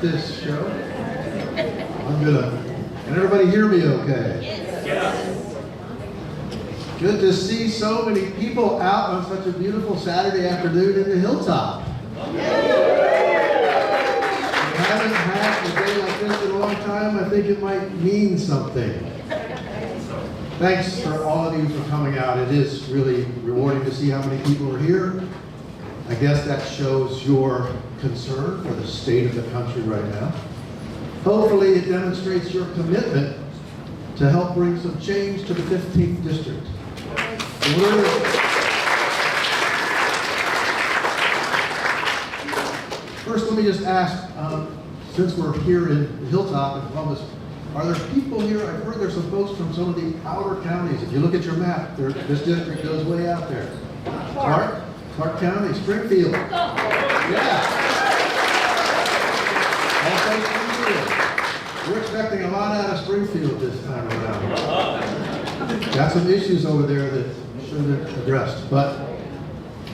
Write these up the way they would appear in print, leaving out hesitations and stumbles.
This show. Can everybody hear me okay? Yes. Good to see so many people out on such a beautiful Saturday afternoon in the Hilltop. We haven't had a day like this in a long time. I think it might mean something. Thanks for all of you for coming out. It is really rewarding to see how many people are here. I guess that shows your concern for the state of the country right now. Hopefully it demonstrates your commitment to help bring some change to the 15th District. First, let me just ask, since we're here in Hilltop and Columbus, are there people here? I've heard there's some folks from some of the outer counties. If you look at your map, this district goes way out there. Clark County, Springfield. Yeah. We're expecting a lot out of Springfield this time around. Got some issues over there that should have been addressed. But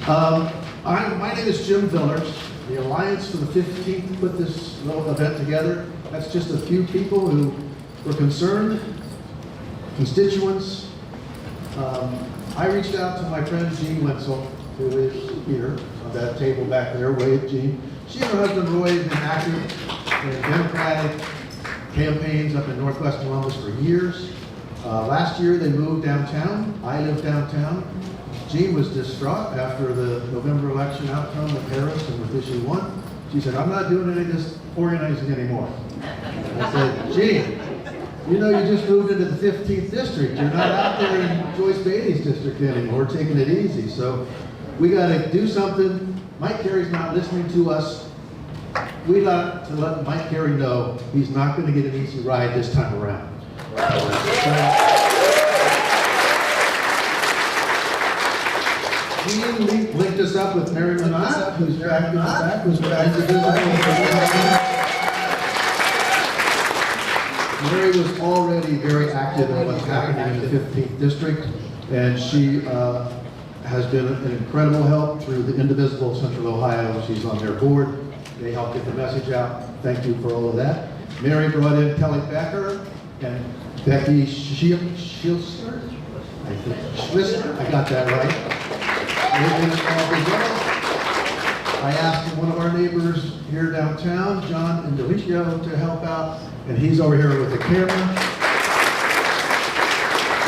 my name is Jim Villers. The Alliance for the 15th put this little event together. That's just a few people who were concerned, constituents. I reached out to my friend Jean Wenzel, who is here on that table back there. Wave, Jean. She and her husband Roy have been active in Democratic campaigns up in Northwest Columbus for years. Last year they moved downtown. I live downtown. Jean was distraught after the November election outcome with Harris and with issue 1. She said, I'm not doing any of this organizing anymore. I said, Jean, you know you just moved into the 15th district. You're not out there in Joyce Beatty's district anymore, taking it easy. So we got to do something. Mike Carey's not listening to us. We'd like to let Mike Carey know he's not going to get an easy ride this time around. Jean linked us up with Mary Minot, who's back in the back, who's back to visit. Mary was already very active in what's happening in the 15th District, and she has been an incredible help through the Indivisible of Central Ohio. She's on their board. They helped get the message out. Thank you for all of that. Mary brought in Kelly Becker and Becky Schlister. I got that right. I asked one of our neighbors here downtown, John Indelicio, to help out, and he's over here with the camera.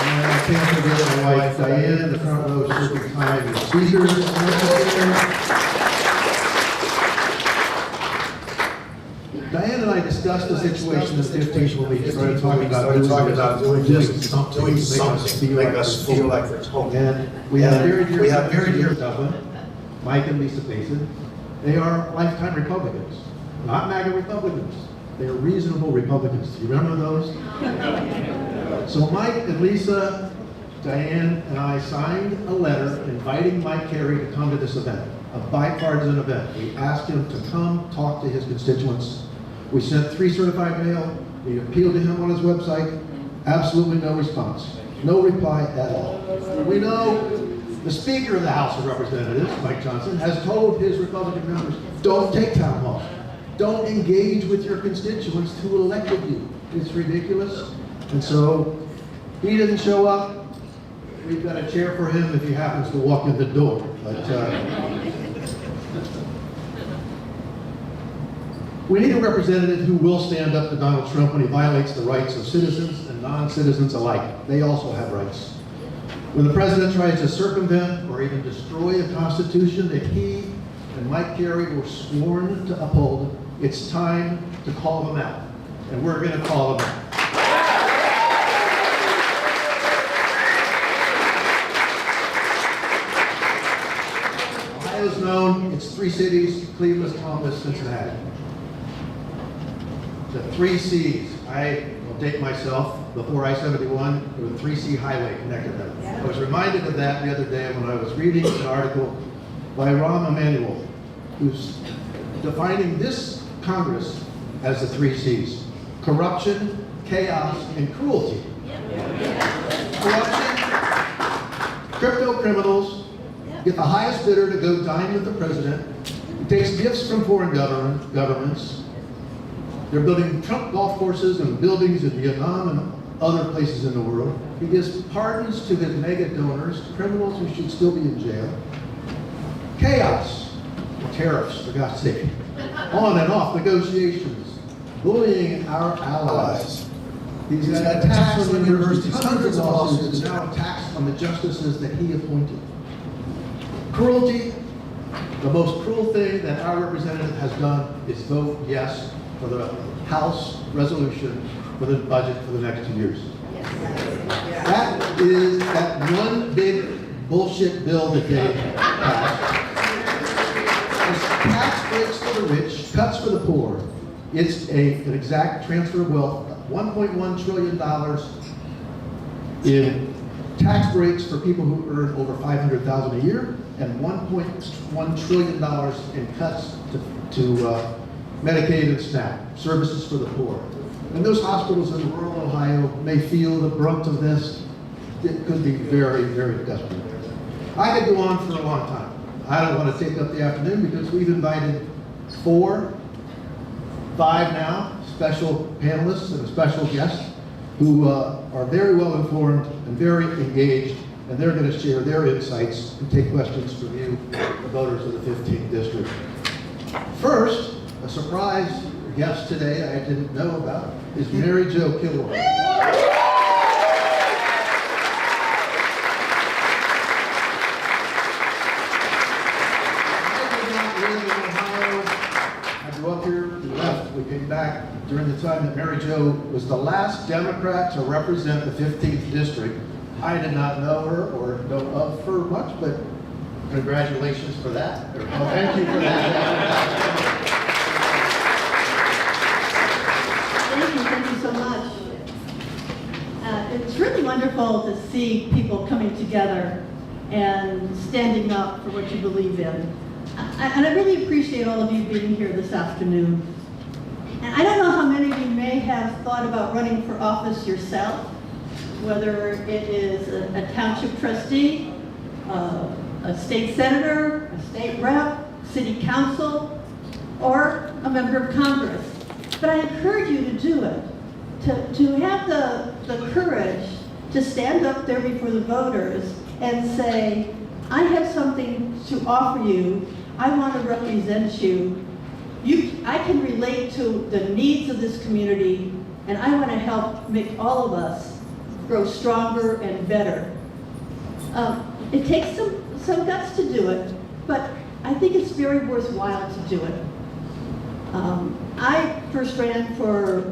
And I can't forget my wife, Diane, in the front row, serving time and speakers. Diane and I discussed the situation in the 15th when we started talking about doing something to make us feel like we're home. And we have very dear Dublin, Mike and Lisa Basin. They are lifetime Republicans, not MAGA Republicans. They are reasonable Republicans. Do you remember those? So Mike and Lisa, Diane, and I signed a letter inviting Mike Carey to come to this event, a bipartisan event. We asked him to come talk to his constituents. We sent 3 certified mail. We appealed to him on his website. Absolutely no response. No reply at all. We know the Speaker of the House of Representatives, Mike Johnson, has told his Republican members, don't take town hall. Don't engage with your constituents who elected you. It's ridiculous. And so he didn't show up. We've got a chair for him if he happens to walk in the door. But we need a representative who will stand up to Donald Trump when he violates the rights of citizens and non-citizens alike. They also have rights. When the president tries to circumvent or even destroy a constitution that he and Mike Carey were sworn to uphold, it's time to call them out. and we're going to call them in. Ohio's known, it's 3 cities, Cleveland, Columbus, Cincinnati. The 3 C's. I will date myself. Before I-71, there was a 3C highway connected them. I was reminded of that the other day when I was reading an article by Rahm Emanuel, who's defining this Congress as the 3 C's. Corruption, chaos, and cruelty. Corruption, crypto criminals get the highest bidder to go dine with the president. He takes gifts from foreign governments. They're building Trump golf courses and buildings in Vietnam and other places in the world. He gives pardons to his mega donors, criminals who should still be in jail. Chaos, tariffs, for God's sake. On and off negotiations, bullying our allies. He's got attacks on the universities, hundreds of lawsuits, and now attacks on the justices that he appointed. Cruelty, the most cruel thing that our representative has done is vote yes for the House resolution for the budget for the next 2 years. That is that one big bullshit bill that they passed. It's tax breaks for the rich, cuts for the poor. It's an exact transfer of wealth, $1.1 trillion in tax breaks for people who earn over $500,000 a year, and $1.1 trillion in cuts to Medicaid and SNAP, services for the poor. And those hospitals in rural Ohio may feel the brunt of this. It could be very, very desperate. I could go on for a long time. I don't want to take up the afternoon because we've invited 4, 5 now, special panelists and a special guest who are very well informed and very engaged, and they're going to share their insights and take questions from you, the voters of the 15th district. First, a surprise guest today I didn't know about is Mary Jo Kilroy. I did not live in Ohio. I grew up here, we left, we came back during the time that Mary Jo was the last Democrat to represent the 15th district. I did not know her or know of her much, but congratulations for that. Well, thank you for that. Thank you so much. It's really wonderful to see people coming together and standing up for what you believe in. And I really appreciate all of you being here this afternoon. And I don't know how many of you may have thought about running for office yourself, whether it is a township trustee, a state senator, a state rep, city council, or a member of Congress. But I encourage you to do it, to have the courage to stand up there before the voters and say, I have something to offer you, I want to represent you, I can relate to the needs of this community, and I want to help make all of us grow stronger and better. It takes some guts to do it, but I think it's very worthwhile to do it. I first ran for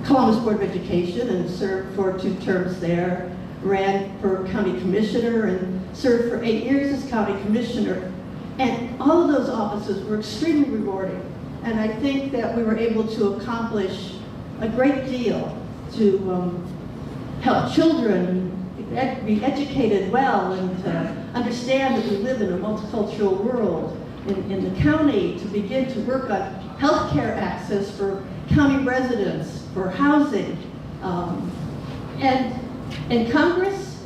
Columbus Board of Education and served for 2 terms there, ran for county commissioner and served for 8 years as county commissioner. And all of those offices were extremely rewarding. And I think that we were able to accomplish a great deal to help children be educated well and to understand that we live in a multicultural world in the county, to begin to work on healthcare access for county residents, for housing. And in Congress,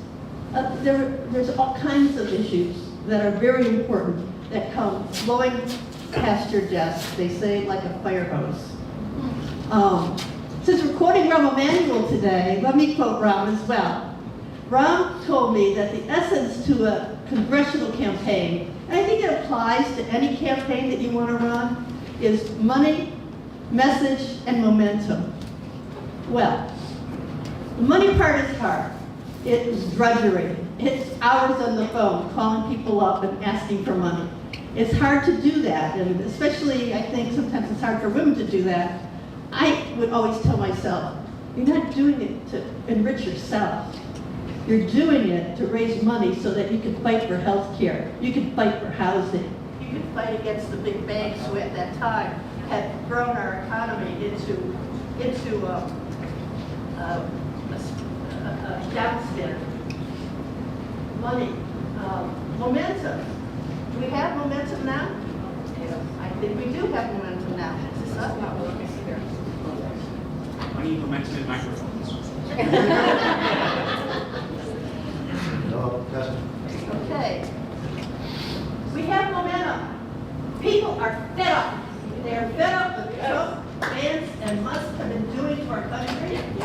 there's all kinds of issues that are very important that come flowing past your desk, they say, like a fire hose. Since we're quoting Rahm Emanuel today, let me quote Rahm as well. Rahm told me that the essence to a congressional campaign, and I think it applies to any campaign that you want to run, is money, message, and momentum. Well, the money part is hard. It is drudgery. It's hours on the phone, calling people up and asking for money. It's hard to do that, and especially, I think, sometimes it's hard for women to do that. I would always tell myself, you're not doing it to enrich yourself. You're doing it to raise money so that you can fight for health care. You can fight for housing. You can fight against the big banks who at that time had grown our economy into a downspin. Money, momentum. Do we have momentum now? I think we do have momentum now. It's just not working here. I need momentum in microphones. No, that's Okay. We have momentum. People are fed up. They are fed up with Trump, Vance, and Musk have been doing to our country. People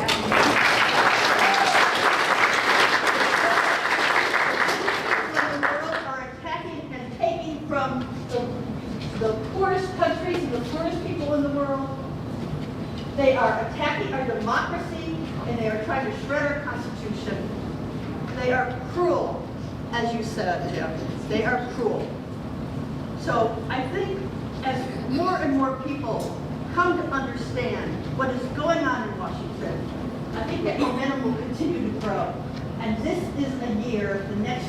in the world are attacking and taking from the poorest countries and the poorest people in the world. They are attacking our democracy, and they are trying to shred our Constitution. They are cruel, as you said, Jim. They are cruel. So I think as more and more people come to understand what is going on in Washington, I think that momentum will continue to grow. And this is a year, the next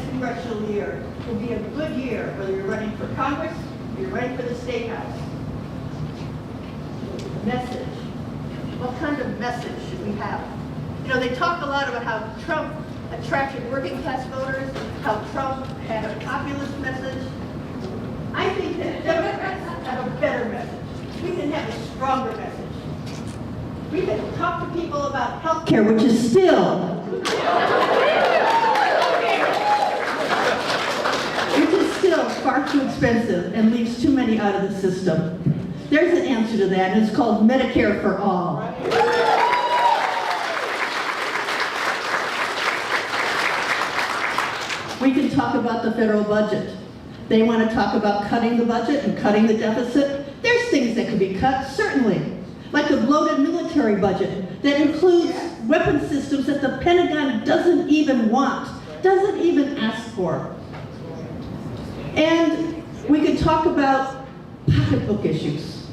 congressional year will be a good year, whether you're running for Congress or you're running for the State House. Message. What kind of message should we have? You know, they talk a lot about how Trump attracted working class voters, how Trump had a populist message. I think that Democrats have a better message. We can have a stronger message. We can talk to people about health care, which is still far too expensive and leaves too many out of the system. There's an answer to that, and it's called Medicare for all. We can talk about the federal budget. They want to talk about cutting the budget and cutting the deficit. There's things that could be cut, certainly. Like the bloated military budget that includes weapon systems that the Pentagon doesn't even want, doesn't even ask for. And we could talk about pocketbook issues.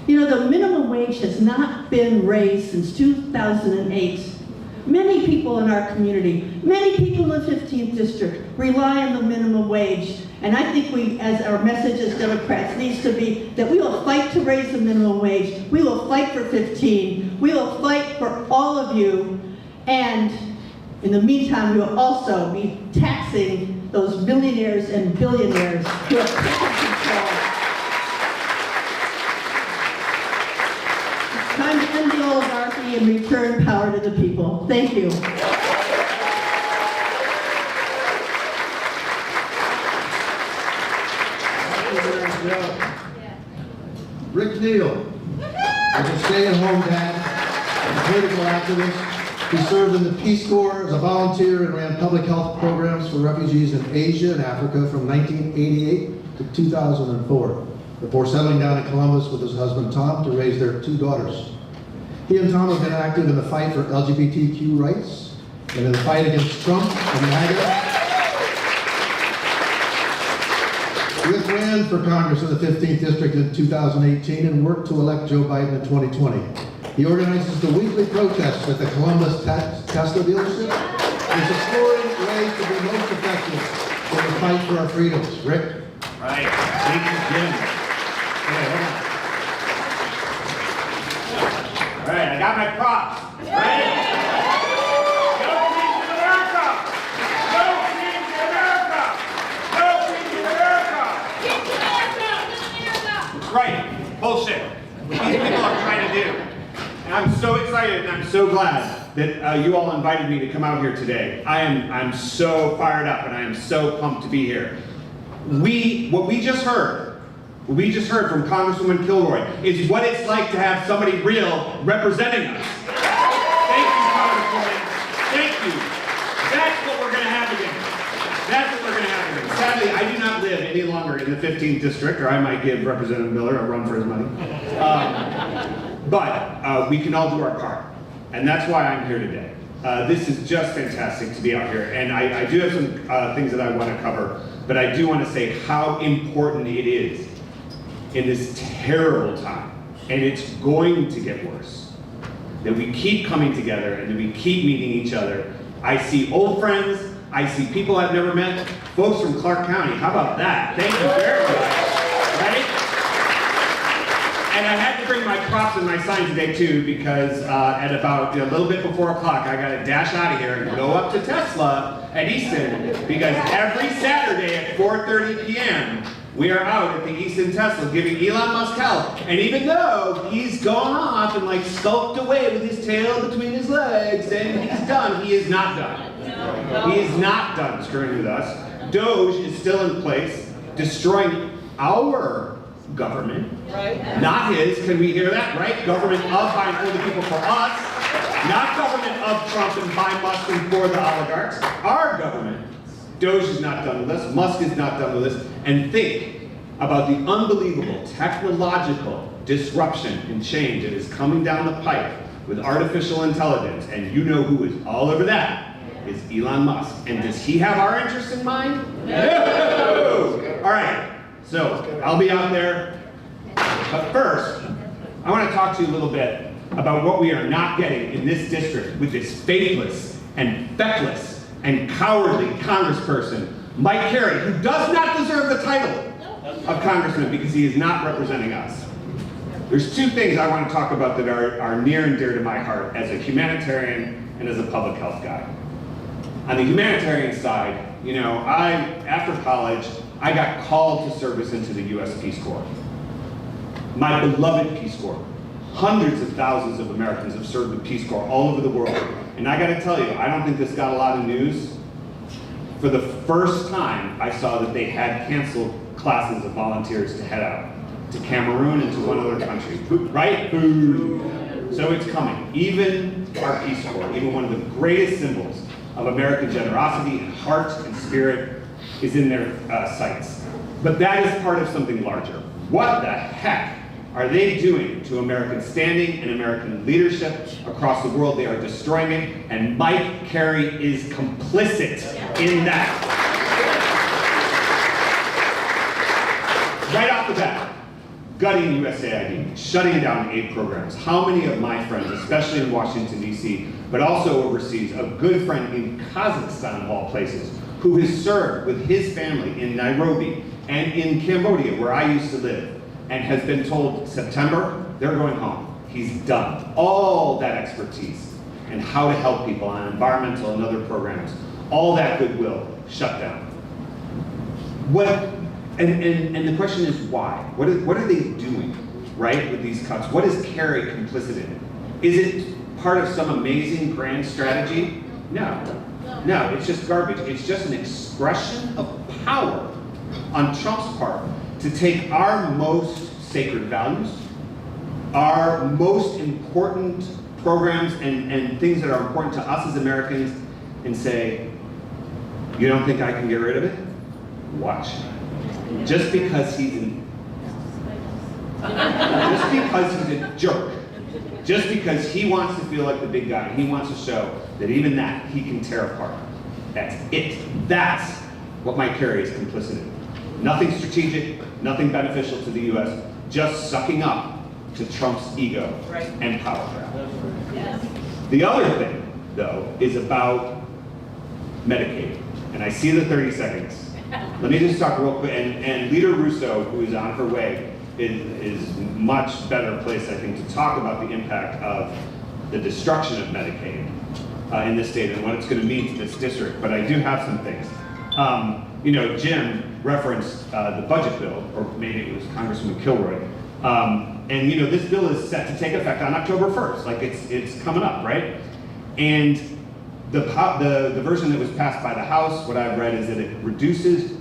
You know, the minimum wage has not been raised since 2008. Many people in our community, many people in the 15th district rely on the minimum wage. And I think we, as our message as Democrats, needs to be that we will fight to raise the minimum wage. We will fight for 15. We will fight for all of you. And in the meantime, we will also be taxing those millionaires and billionaires who have taken control. It's time to end the oligarchy and return power to the people. Thank you. Rick Neal was a stay-at-home dad, a political activist. He served in the Peace Corps as a volunteer and ran public health programs for refugees in Asia and Africa from 1988 to 2004, before settling down in Columbus with his husband Tom to raise their 2 daughters. He and Tom have been active in the fight for LGBTQ rights and in the fight against Trump and MAGA. Rick ran for Congress in the 15th District in 2018 and worked to elect Joe Biden in 2020. He organizes the weekly protests at the Columbus Tesla dealership. He's exploring ways to be most effective in the fight for our freedoms. Rick? Right. Thank you, Jim. Okay, hold on. All right, I got my props. Ready? No Queen to America! No Queen to America! No Queen to America! Queen to America! That's right. Bullshit. What these people are trying to do. And I'm so excited and I'm so glad that you all invited me to come out here today. I'm so fired up and I am so pumped to be here. What we just heard from Congresswoman Kilroy is what it's like to have somebody real representing us. Thank you, Congresswoman. Thank you. That's what we're going to have again. That's what we're going to have again. Sadly, I do not live any longer in the 15th district, or I might give Representative Miller a run for his money. But we can all do our part, and that's why I'm here today. This is just fantastic to be out here, and I do have some things that I want to cover, but I do want to say how important it is in this terrible time and it's going to get worse. That we keep coming together and that we keep meeting each other. I see old friends, I see people I've never met, folks from Clark County. How about that? Thank you very much. Right? And I had to bring my props and my sign today too, because at about a little bit before o'clock, I got to dash out of here and go up to Tesla at Easton, because every Saturday at 4:30 p.m. we are out at the Easton Tesla giving Elon Musk hell. And even though he's gone off and like skulked away with his tail between his legs and he's done, he is not done. He is not done screwing with us. Doge is still in place, destroying our government, not his. Can we hear that, right? Government of, by, and for the people, for us. Not government of Trump and by Musk and for the oligarchs. Our government. Doge is not done with us. Musk is not done with us. And think about the unbelievable technological disruption and change that is coming down the pipe with artificial intelligence. And you know who is all over that is Elon Musk. And does he have our interest in mind? No! All right. So I'll be out there. But first, I want to talk to you a little bit about what we are not getting in this district with this faithless and feckless and cowardly congressperson, Mike Carey, who does not deserve the title of congressman because he is not representing us. There's two things I want to talk about that are near and dear to my heart as a humanitarian and as a public health guy. On the humanitarian side, you know, after college, I got called to service into the U.S. Peace Corps. My beloved Peace Corps. Hundreds of thousands of Americans have served the Peace Corps all over the world. And I gotta tell you, I don't think this got a lot of news. For the first time, I saw that they had canceled classes of volunteers to head out to Cameroon and to one other country, right? Food. So it's coming. Even our Peace Corps, even one of the greatest symbols of American generosity and heart and spirit is in their sights. But that is part of something larger. What the heck are they doing to American standing and American leadership across the world? They are destroying it, and Mike Carey is complicit in that. Right off the bat, gutting USAID, shutting down aid programs. How many of my friends, especially in Washington, D.C., but also overseas, a good friend in Kazakhstan, of all places, who has served with his family in Nairobi and in Cambodia, where I used to live, and has been told September, they're going home. He's done. All that expertise and how to help people on environmental and other programs, all that goodwill shut down. And the question is why? What are they doing, right, with these cuts? What is Carey complicit in? Is it part of some amazing grand strategy? No, it's just garbage. It's just an expression of power on Trump's part to take our most sacred values, our most important programs and things that are important to us as Americans, and say, you don't think I can get rid of it? Watch. Just because he's a jerk, just because he wants to feel like the big guy, he wants to show that even that he can tear apart. That's it. That's what Mike Carey is complicit in. Nothing strategic, nothing beneficial to the U.S., just sucking up to Trump's ego and power grab. Yes. The other thing, though, is about Medicaid. And I see the 30 seconds. Let me just talk real quick. And Leader Russo, who is on her way, is much better placed, I think, to talk about the impact of the destruction of Medicaid in this state and what it's going to mean to this district. But I do have some things. You know, Jim referenced the budget bill, or maybe it was Congressman Kilroy. And you know, this bill is set to take effect on October 1st. Like it's coming up, right? And the version that was passed by the House, what I've read is that it reduces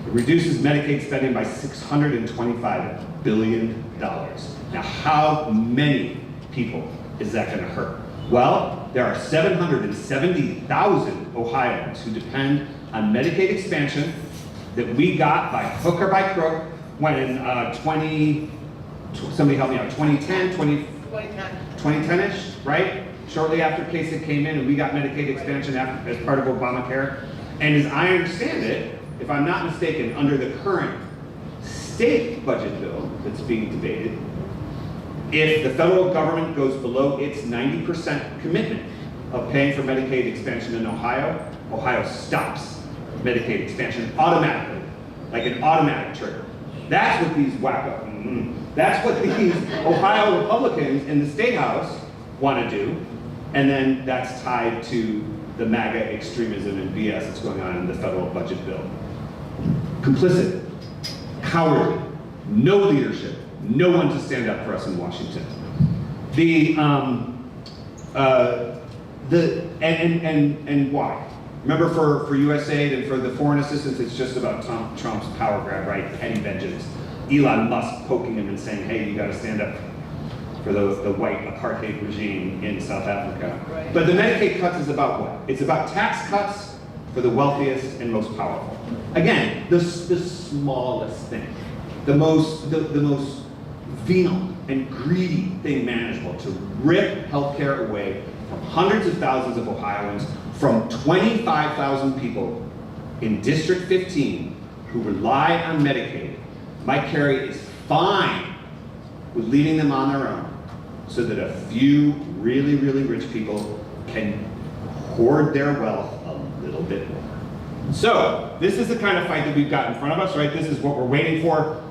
Medicaid spending by $625 billion. Now, how many people is that going to hurt? Well, there are 770,000 Ohioans who depend on Medicaid expansion that we got by hook or by crook when 2010-ish, right? Shortly after Kasich came in and we got Medicaid expansion as part of Obamacare. And as I understand it, if I'm not mistaken, under the current state budget bill that's being debated, If the federal government goes below its 90% commitment of paying for Medicaid expansion in Ohio, Ohio stops Medicaid expansion automatically, like an automatic trigger. That's what these that's what these Ohio Republicans in the State House want to do, and then that's tied to the MAGA extremism and BS that's going on in the federal budget bill. Complicit, cowardly, no leadership, no one to stand up for us in Washington. And why? Remember, for USAID and for the foreign assistance, it's just about Trump's power grab, right? Petty vengeance. Elon Musk poking him and saying, hey, you got to stand up for the white apartheid regime in South Africa. Right. But the Medicaid cuts is about what? It's about tax cuts for the wealthiest and most powerful. Again, the smallest thing, the most venal and greedy thing manageable, to rip healthcare away from hundreds of thousands of Ohioans, from 25,000 people in District 15 who rely on Medicaid. Mike Carey is fine with leaving them on their own so that a few really, really rich people can hoard their wealth a little bit more. So this is the kind of fight that we've got in front of us, right? This is what we're waiting for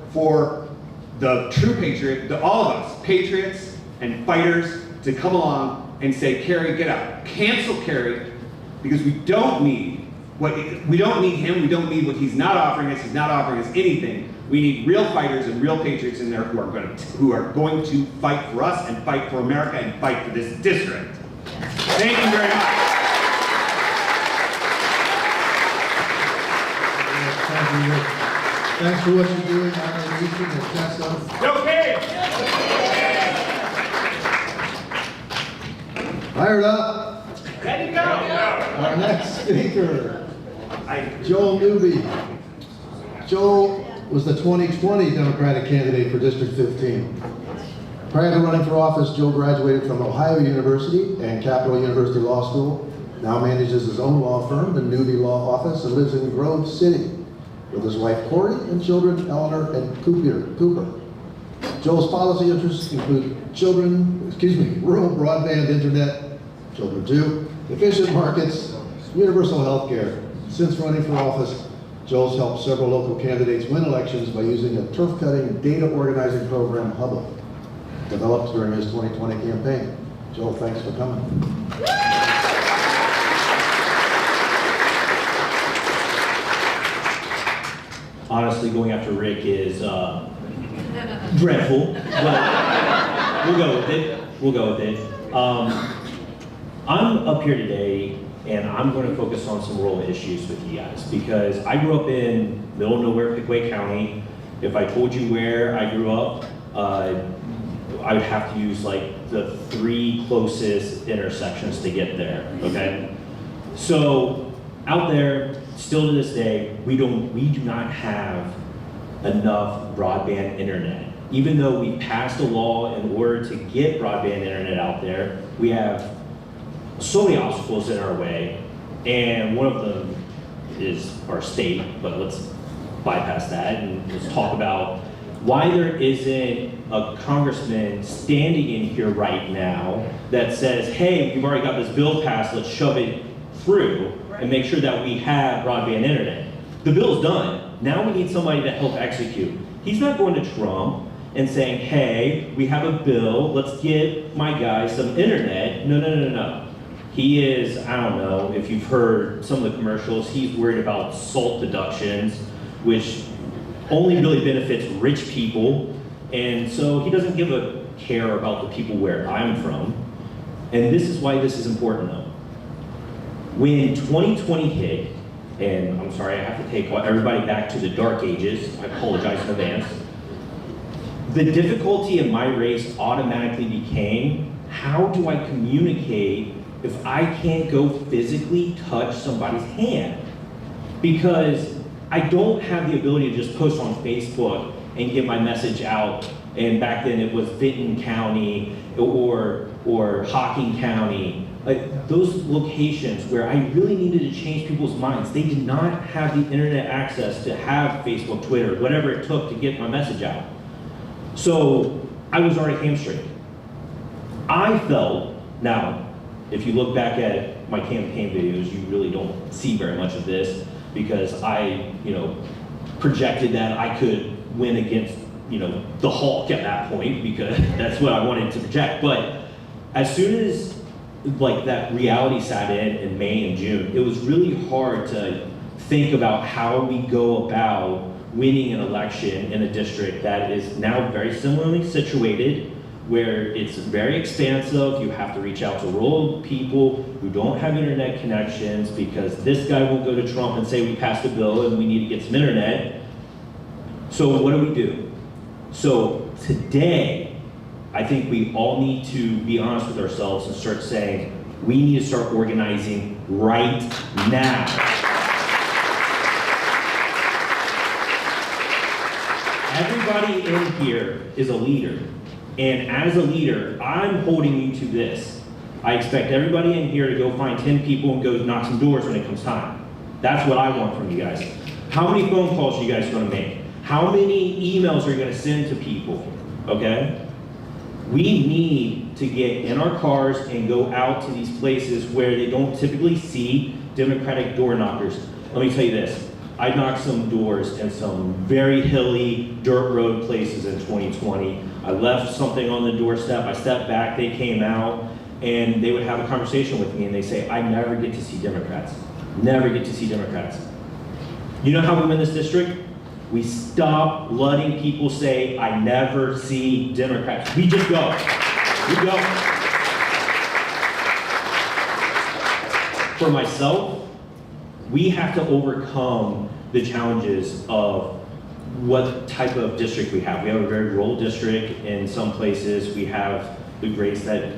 the true patriot, all of us, patriots and fighters, to come along and say, Carey, get out. Cancel Carey, because we don't need him, we don't need what he's not offering us. He's not offering us anything. We need real fighters and real patriots in there who are going to fight for us and fight for America and fight for this district. Thank you very much. Thanks for what you're doing on our region and Tessa. Okay. Fired up. Ready to go. Our next speaker, Joel Newby. Joel was the 2020 Democratic candidate for District 15. Prior to running for office, Joel graduated from Ohio University and Capital University Law School, now manages his own law firm, the Newby Law Office, and lives in Grove City with his wife Corey and children Eleanor and Cooper. Joel's policy interests include rural broadband internet, children too, efficient markets, universal health care. Since running for office, Joel's helped several local candidates win elections by using a turf-cutting data organizing program, Hubble, developed during his 2020 campaign. Joel, thanks for coming. Honestly, going after Rick is dreadful, but we'll go with it. I'm up here today, and I'm going to focus on some rural issues with you guys, because I grew up in middle of nowhere, Pickaway County. If I told you where I grew up, I would have to use like the 3 closest intersections to get there, okay? So out there, still to this day, we do not have enough broadband internet. Even though we passed a law in order to get broadband internet out there, we have so many obstacles in our way, and one of them is our state, but let's bypass that and let's talk about why there isn't a congressman standing in here right now that says, hey, we've already got this bill passed, let's shove it through and make sure that we have broadband internet. The bill's done. Now we need somebody to help execute. He's not going to Trump and saying, hey, we have a bill, let's get my guy some internet. No. He is, I don't know if you've heard some of the commercials, he's worried about SALT deductions, which only really benefits rich people. And so he doesn't give a care about the people where I'm from. And this is why this is important though. When 2020 hit, and I'm sorry, I have to take everybody back to the dark ages, I apologize in advance. The difficulty in my race automatically became, how do I communicate if I can't go physically touch somebody's hand? Because I don't have the ability to just post on Facebook and get my message out. And back then it was Vinton County or Hocking County. Those locations where I really needed to change people's minds, they did not have the internet access to have Facebook, Twitter, whatever it took to get my message out. So I was already hamstringed. I felt, now, if you look back at my campaign videos, you really don't see very much of this because I, projected that I could win against, the Hulk at that point because that's what I wanted to project. But as soon as like that reality sat in May and June, it was really hard to think about how we go about winning an election in a district that is now very similarly situated, where it's very expansive. You have to reach out to rural people who don't have internet connections because this guy won't go to Trump and say we passed a bill and we need to get some internet. So what do? So today, I think we all need to be honest with ourselves and start saying, we need to start organizing right now. Everybody in here is a leader. And as a leader, I'm holding you to this. I expect everybody in here to go find 10 people and go knock some doors when it comes time. That's what I want from you guys. How many phone calls are you guys gonna make? How many emails are you gonna send to people, okay? We need to get in our cars and go out to these places where they don't typically see Democratic door knockers. Let me tell you this, I knocked some doors in some very hilly dirt road places in 2020. I left something on the doorstep, I stepped back, they came out, and they would have a conversation with me and they say, I never get to see Democrats. Never get to see Democrats. You know how we win this district? We stop letting people say, I never see Democrats. We just go. We go. For myself, we have to overcome the challenges of what type of district we have. We have a very rural district in some places. We have the grace that,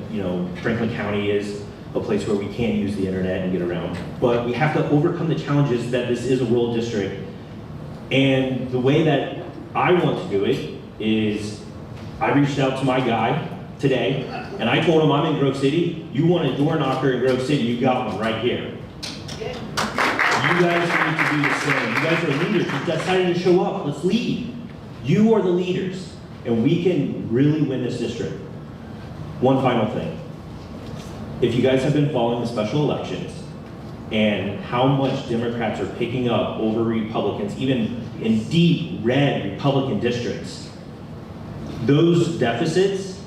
Franklin County is a place where we can't use the internet and get around. But we have to overcome the challenges that this is a rural district. And the way that I want to do it is I reached out to my guy today and I told him I'm in Grove City. You want a door knocker in Grove City, you got one right here. You guys need to do the same. You guys are leaders. You decided to show up. Let's lead. You are the leaders. And we can really win this district. One final thing. If you guys have been following the special elections and how much Democrats are picking up over Republicans, even in deep red Republican districts, those deficits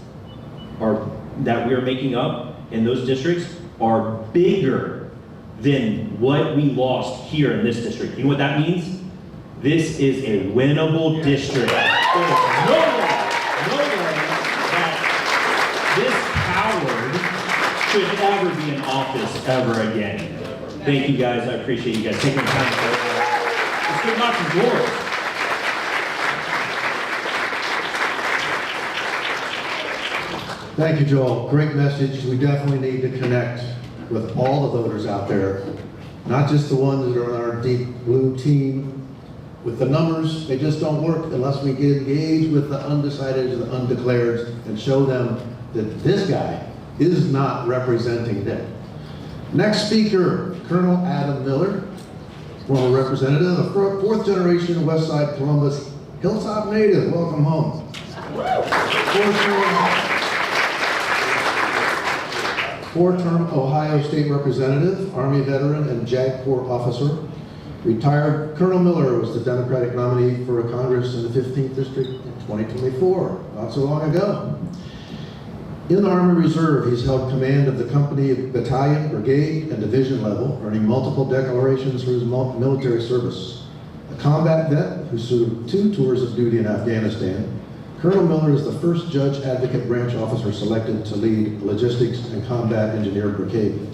that we're making up in those districts are bigger than what we lost here in this district. You know what that means? This is a winnable district. There's no way that this coward should ever be in office ever again. Thank you guys, I appreciate you guys taking the time to let's go knock some doors. Thank you, Joel. Great message. We definitely need to connect with all the voters out there, not just the ones that are on our deep blue team. With the numbers, they just don't work unless we get engaged with the undecideds and the undeclareds and show them that this guy is not representing them. Next speaker, Colonel Adam Miller, former representative, a fourth generation West Side Columbus Hilltop native. Welcome home. Four-term Ohio State Representative, Army veteran, and JAG Corps officer. Retired Colonel Miller was the Democratic nominee for a Congress in the 15th District in 2024, not so long ago. In the Army Reserve, he's held command of the company, battalion, brigade, and division level, earning multiple decorations for his military service. A combat vet who served 2 tours of duty in Afghanistan, Colonel Miller is the first judge advocate branch officer selected to lead logistics and combat engineer brigade.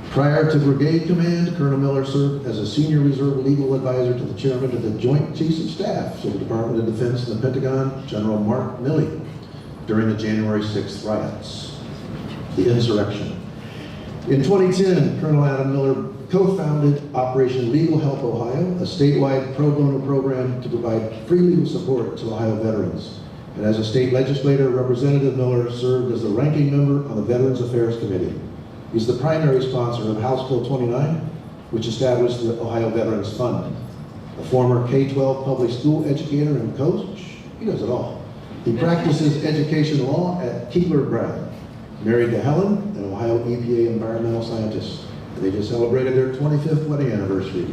Prior to brigade command, Colonel Miller served as a senior reserve legal advisor to the chairman of the Joint Chiefs of Staff of the Department of Defense and the Pentagon, General Mark Milley, during the January 6th riots, the insurrection. In 2010, Colonel Adam Miller co-founded Operation Legal Help Ohio, a statewide pro bono program to provide free legal support to Ohio veterans. And as a state legislator, Representative Miller served as the ranking member on the Veterans Affairs Committee. He's the primary sponsor of House Bill 29, which established the Ohio Veterans Fund. A former K-12 public school educator and coach, he does it all. He practices education law at Keebler Brown. Married to Helen, an Ohio EPA environmental scientist. They just celebrated their 25th wedding anniversary.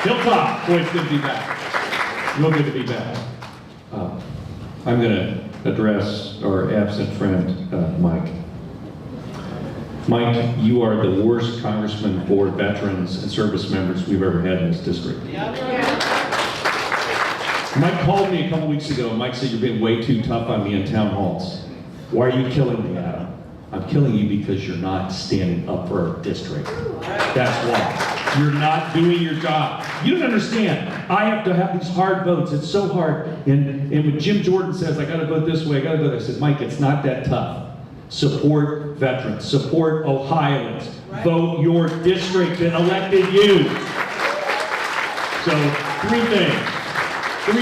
Hilltop, boy, it's good to be back. Real good to be back. I'm going to address our absent friend, Mike. Mike, you are the worst congressman for veterans and service members we've ever had in this district. Mike called me a couple weeks ago. Mike said, you're being way too tough on me in town halls. Why are you killing me, Adam? I'm killing you because you're not standing up for our district. That's why. You're not doing your job. You don't understand. I have to have these hard votes. It's so hard. And when Jim Jordan says, I got to vote this way, I got to vote, I said, Mike, it's not that tough. Support veterans. Support Ohioans. Right. Vote your district that elected you. So, three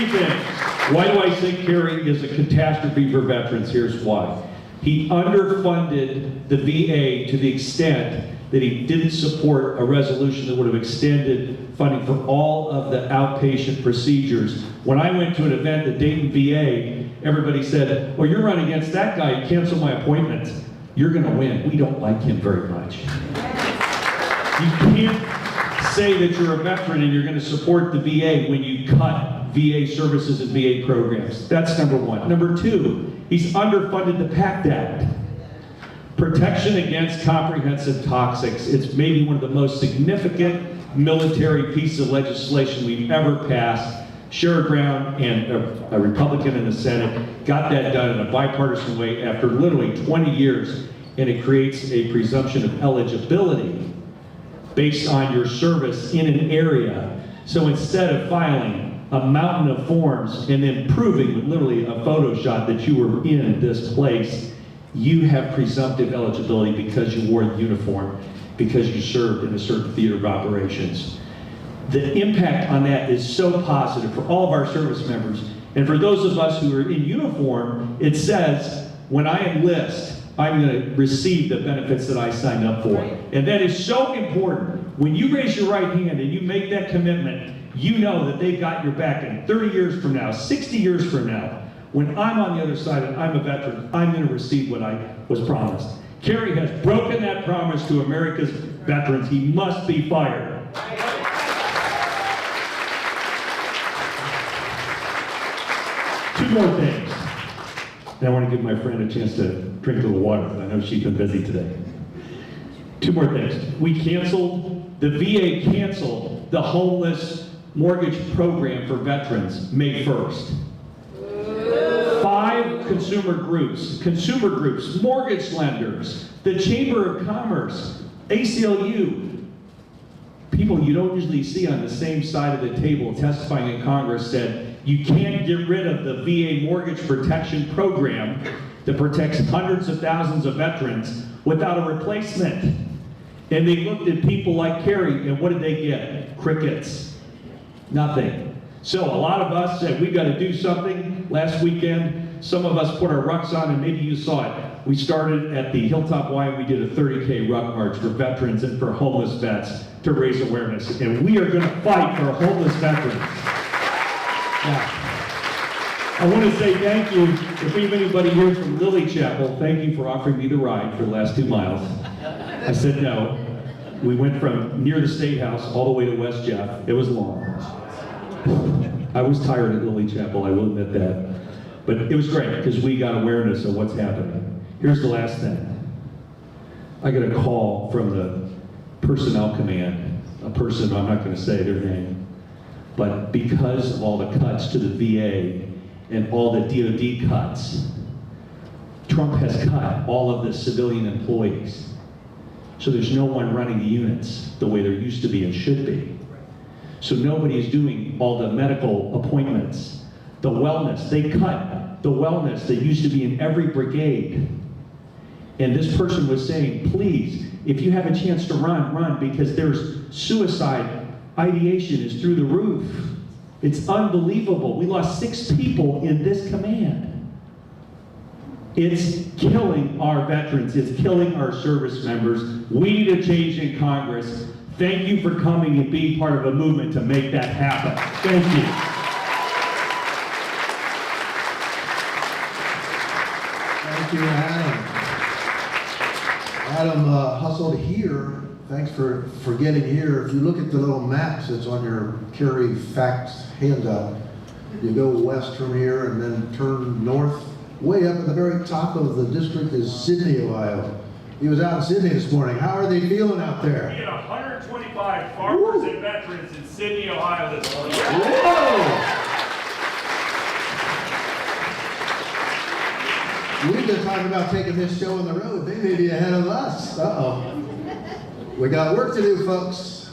things. Why do I say Carey is a catastrophe for veterans? Here's why. He underfunded the VA to the extent that he didn't support a resolution that would have extended funding for all of the outpatient procedures. When I went to an event at Dayton VA, everybody said, well, you're running against that guy, cancel my appointment. You're gonna win. We don't like him very much. You can't say that you're a veteran and you're gonna support the VA when you cut VA services and VA programs. That's number one. Number two, he's underfunded the PACT Act. Protection against comprehensive toxics. It's maybe one of the most significant military pieces of legislation we've ever passed. Sherrod Brown and a Republican in the Senate got that done in a bipartisan way after literally 20 years, and it creates a presumption of eligibility based on your service in an area. So instead of filing a mountain of forms and then proving with literally a Photoshop that you were in this place, you have presumptive eligibility because you wore the uniform, because you served in a certain theater of operations. The impact on that is so positive for all of our service members. And for those of us who are in uniform, it says, when I enlist, I'm going to receive the benefits that I signed up for. And that is so important. When you raise your right hand and you make that commitment, you know that they've got your back. And 30 years from now, 60 years from now, when I'm on the other side and I'm a veteran, I'm going to receive what I was promised. Carey has broken that promise to America's veterans. He must be fired. Two more things. And I want to give my friend a chance to drink a little water, because I know she's been busy today. Two more things. The VA canceled the homeless mortgage program for veterans May 1st. 5 consumer groups, mortgage lenders, the Chamber of Commerce, ACLU, people you don't usually see on the same side of the table testifying in Congress said, you can't get rid of the VA mortgage protection program that protects hundreds of thousands of veterans without a replacement. And they looked at people like Carey, and what did they get? Crickets. Nothing. So a lot of us said, we've got to do something. Last weekend, some of us put our rucks on, and maybe you saw it. We started at the Hilltop Y, and we did a 30K ruck march for veterans and for homeless vets to raise awareness. And we are going to fight for homeless veterans. Now, I want to say thank you. If we have anybody here from Lily Chapel, thank you for offering me the ride for the last 2 miles. I said no. We went from near the State House all the way to West Jeff. It was long. I was tired at Lily Chapel, I will admit that. But it was great because we got awareness of what's happening. Here's the last thing. I got a call from the personnel command, a person, I'm not going to say their name, but because of all the cuts to the VA and all the DOD cuts, Trump has cut all of the civilian employees. So there's no one running the units the way there used to be and should be. So nobody is doing all the medical appointments, the wellness. They cut the wellness that used to be in every brigade. And this person was saying, please, if you have a chance to run, because there's suicide ideation is through the roof. It's unbelievable. We lost 6 people in this command. It's killing our veterans. It's killing our service members. We need a change in Congress. Thank you for coming and being part of a movement to make that happen. Thank you. Thank you, Adam. Adam hustled here. Thanks for getting here. If you look at the little maps that's on your Carey Facts handout, you go west from here and then turn north. Way up at the very top of the district is Sydney, Ohio. He was out in Sydney this morning. How are they feeling out We there? had 125 farmers and veterans in Sydney, Ohio this morning. Whoa! We've been talking about taking this show on the road. They may be ahead of us. Uh-oh. We got work to do, folks.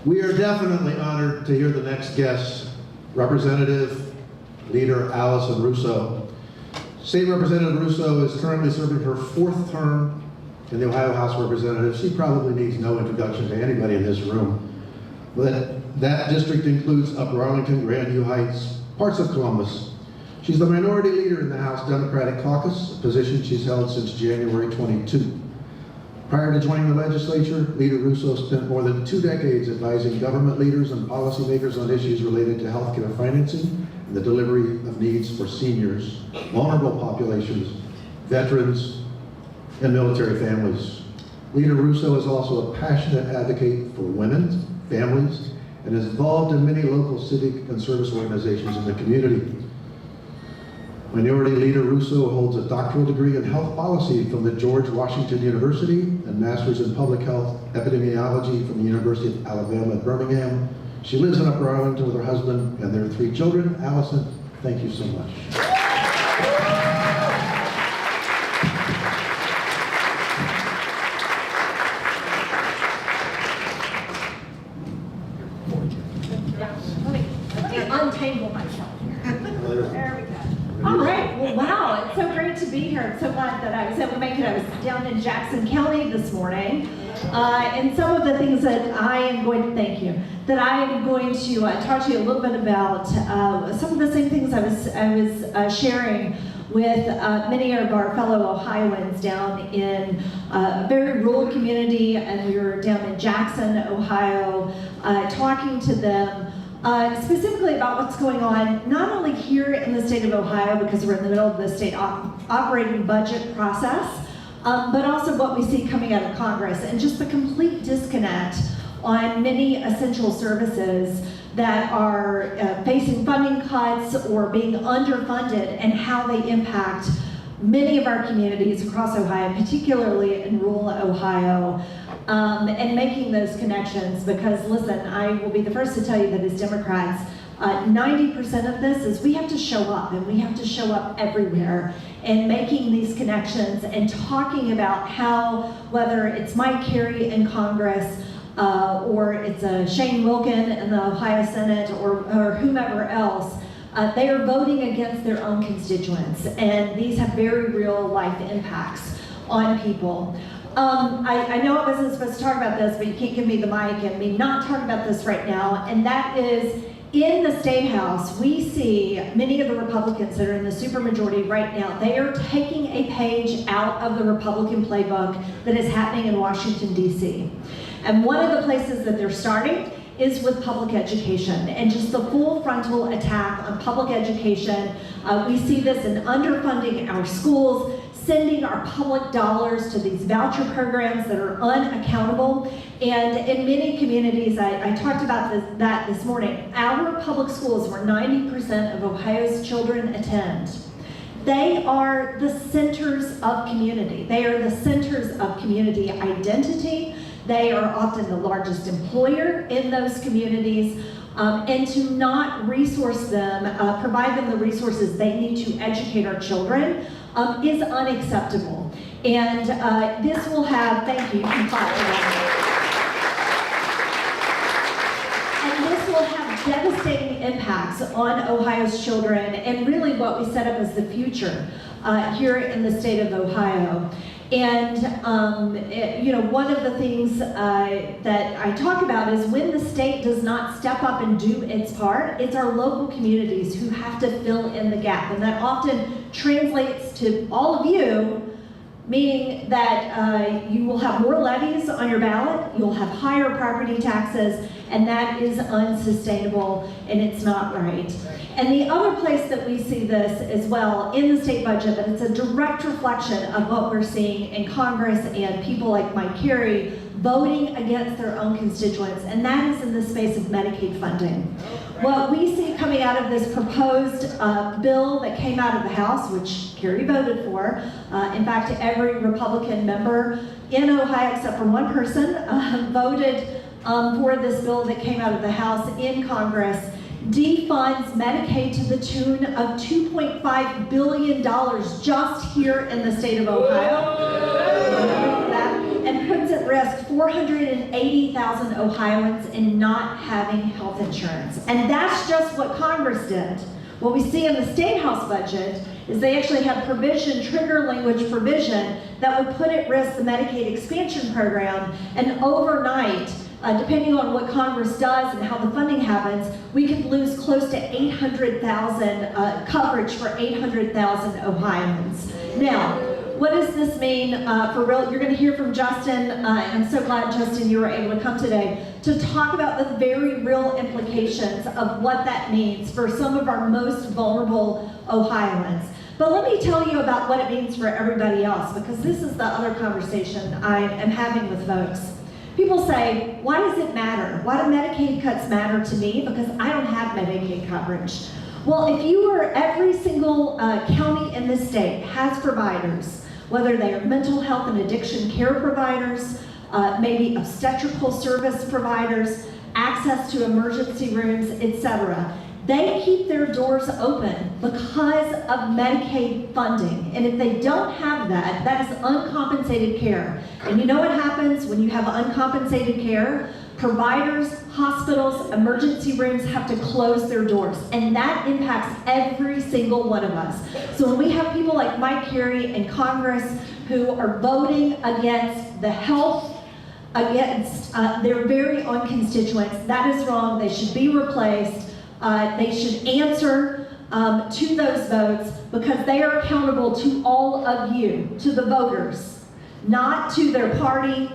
We are definitely honored to hear the next guest, Representative Leader Allison Russo. State Representative Russo is currently serving her 4th term in the Ohio House of Representatives. She probably needs no introduction to anybody in this room. But that district includes Upper Arlington, Grandview Heights, parts of Columbus. She's the minority leader in the House Democratic Caucus, a position she's held since January 22. Prior to joining the legislature, Leader Russo spent more than 2 decades advising government leaders and policymakers on issues related to healthcare financing and the delivery of needs for seniors, vulnerable populations, veterans, and military families. Leader Russo is also a passionate advocate for women, families, and is involved in many local civic and service organizations in the community. Minority Leader Russo holds a doctoral degree in health policy from the George Washington University and master's in public health epidemiology from the University of Alabama at Birmingham. She lives in Upper Arlington with her husband and their 3 children. Allison, thank you so much. Let me untangle myself here. There we go. All right. Well, wow. It's so great to be here. I'm so glad that I was able to make it. I was down in Jackson County this morning. And some of the things that I am going to, thank you, that I am going to talk to you a little bit about, some of the same things I was sharing with many of our fellow Ohioans down in a very rural community, and we were down in Jackson, Ohio, talking to them specifically about what's going on, not only here in the state of Ohio, because we're in the middle of the state operating budget process, but also what we see coming out of Congress, and just the complete disconnect on many essential services that are facing funding cuts or being underfunded, and how they impact many of our communities across Ohio, particularly in rural Ohio, and making those connections. Because listen, I will be the first to tell you that as Democrats, 90% of this is we have to show up, and we have to show up everywhere, and making these connections and talking about how, whether it's Mike Carey in Congress, or it's a Shane Wilkin in the Ohio Senate, or whomever else, they are voting against their own constituents, and these have very real life impacts on people. I know I wasn't supposed to talk about this, but you can't give me the mic and me not talk about this right now, and that is, in the State House, we see many of the Republicans that are in the supermajority right now, they are taking a page out of the Republican playbook that is happening in Washington, D.C. And one of the places that they're starting is with public education, and just the full frontal attack on public education. We see this in underfunding our schools, sending our public dollars to these voucher programs that are unaccountable. And in many communities, I talked about that this morning, our public schools, where 90% of Ohio's children attend, they are the centers of community. They are the centers of community identity. They are often the largest employer in those communities. And to not resource them, provide them the resources they need to educate our children is unacceptable. And this will have, thank you, you can clap for that. And this will have devastating impacts on Ohio's children, and really what we set up as the future here in the state of Ohio. And one of the things that I talk about is when the state does not step up and do its part, it's our local communities who have to fill in the gap. And that often translates to all of you meaning that you will have more levies on your ballot, you'll have higher property taxes, and that is unsustainable and it's not right. And the other place that we see this as well in the state budget, but it's a direct reflection of what we're seeing in Congress and people like Mike Carey voting against their own constituents, and that is in the space of Medicaid funding. What we see coming out of this proposed bill that came out of the House, which Carey voted for, in fact, every Republican member in Ohio, except for one person, voted for this bill that came out of the House in Congress, defunds Medicaid to the tune of $2.5 billion just here in the state of Ohio. And puts at risk 480,000 Ohioans in not having health insurance. And that's just what Congress did. What we see in the State House budget is they actually have provision, trigger language provision, that would put at risk the Medicaid expansion program, and overnight, depending on what Congress does and how the funding happens, we could lose close to 800,000 coverage for 800,000 Ohioans. Now, what does this mean for real? You're going to hear from Justin, and I'm so glad, Justin, you were able to come today to talk about the very real implications of what that means for some of our most vulnerable Ohioans. But let me tell you about what it means for everybody else, because this is the other conversation I am having with folks. People say, why does it matter? Why do Medicaid cuts matter to me? Because I don't have Medicaid coverage. Well, if you were, every single county in this state has providers, whether they are mental health and addiction care providers, maybe obstetrical service providers, access to emergency rooms, etc. They keep their doors open because of Medicaid funding. And if they don't have that, that is uncompensated care. And you know what happens when you have uncompensated care? Providers, hospitals, emergency rooms have to close their doors, and that impacts every single one of us. So when we have people like Mike Carey in Congress who are voting against the health, against their very own constituents, that is wrong. They should be replaced. They should answer to those votes, because they are accountable to all of you, to the voters, not to their party,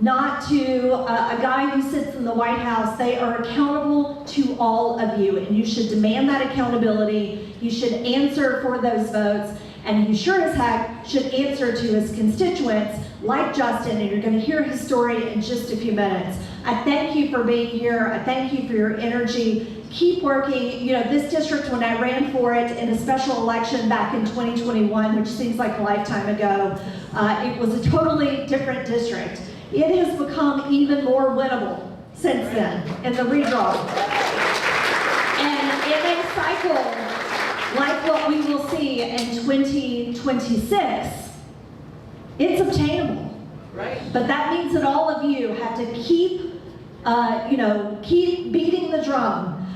not to a guy who sits in the White House. They are accountable to all of you, and you should demand that accountability. You should answer for those votes, and he sure as heck should answer to his constituents like Justin, and you're going to hear his story in just a few minutes. I thank you for being here. I thank you for your energy. Keep working. You know, this district, when I ran for it in a special election back in 2021, which seems like a lifetime ago, it was a totally different district. It has become even more winnable since then in the redraw. And in a cycle like what we will see in 2026, it's obtainable. Right. But that means that all of you have to keep, keep beating the drum,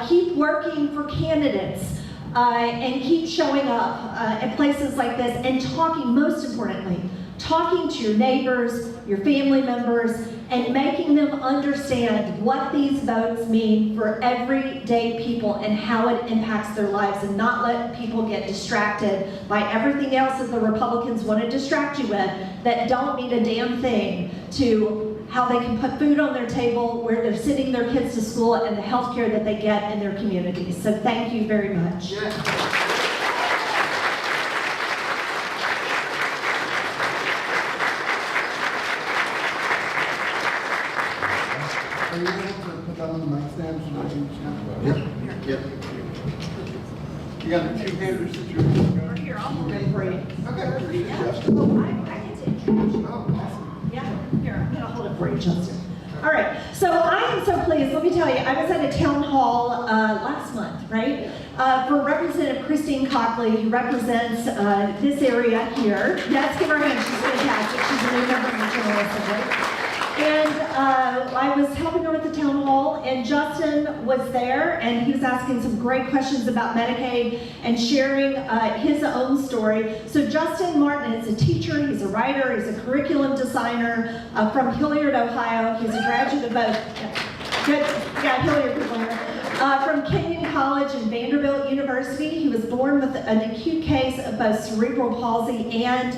keep working for candidates, and keep showing up at places like this and talking, most importantly, talking to your neighbors, your family members, and making them understand what these votes mean for everyday people and how it impacts their lives, and not let people get distracted by everything else that the Republicans want to distract you with that don't mean a damn thing to how they can put food on their table, where they're sending their kids to school, and the health care that they get in their communities. So thank you very much. Yeah. Are you able to put that on the mic stand so I can shout? Yep. You got the two handers that you're Here, I'll hold it for you. Okay. Justin. Oh, I get to introduce you. Oh, awesome. Yeah, here, I'm gonna hold it for you, Justin. All right, so I am so pleased. Let me tell you, I was at a town hall last month, right? For Representative Christine Cockley, who represents this area here. Yes, give her a hand, she's fantastic. She's a new member of the General Assembly. And I was helping her with the town hall, and Justin was there, and he was asking some great questions about Medicaid and sharing his own story. So Justin Martin is a teacher, he's a writer, he's a curriculum designer from Hilliard, Ohio. He's a graduate of both. Good, got Hilliard people here. From Kenyon College and Vanderbilt University. He was born with an acute case of both cerebral palsy and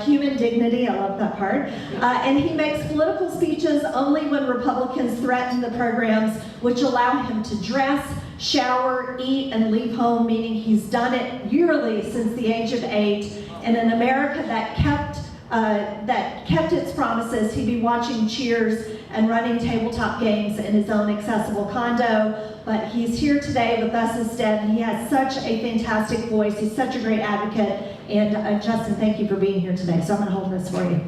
human dignity, I love that part. And he makes political speeches only when Republicans threaten the programs which allow him to dress, shower, eat, and leave home, meaning he's done it yearly since the age of 8. In an America that kept its promises, he'd be watching Cheers and running tabletop games in his own accessible condo. But he's here today with us instead, and he has such a fantastic voice. He's such a great advocate. And Justin, thank you for being here today. So I'm going to hold this for you.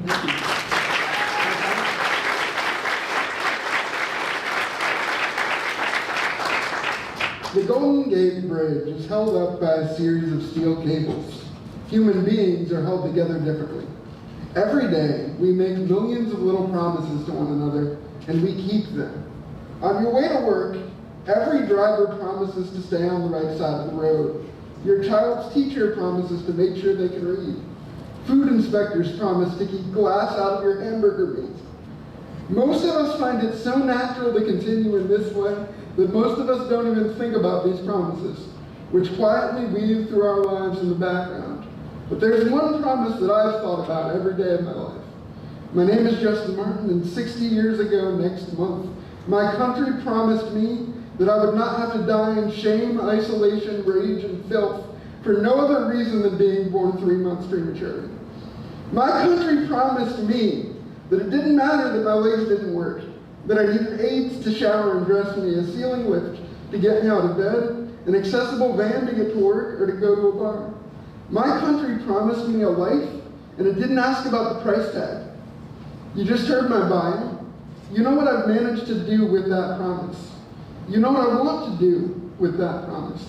The Golden Gate Bridge is held up by a series of steel cables. Human beings are held together differently. Every day, we make millions of little promises to one another, and we keep them. On your way to work, every driver promises to stay on the right side of the road. Your child's teacher promises to make sure they can read. Food inspectors promise to keep glass out of your hamburger meat. Most of us find it so natural to continue in this way that most of us don't even think about these promises, which quietly weave through our lives in the background. But there's one promise that I've thought about every day of my life. My name is Justin Martin, and 60 years ago next month, my country promised me that I would not have to die in shame, isolation, rage, and filth for no other reason than being born 3 months prematurely. My country promised me that it didn't matter that my legs didn't work, that I needed aids to shower and dress me, a ceiling lift to get me out of bed, an accessible van to get to work or to go to a bar. My country promised me a life, and it didn't ask about the price tag. You just heard my bio. You know what I've managed to do with that promise. You know what I want to do with that promise.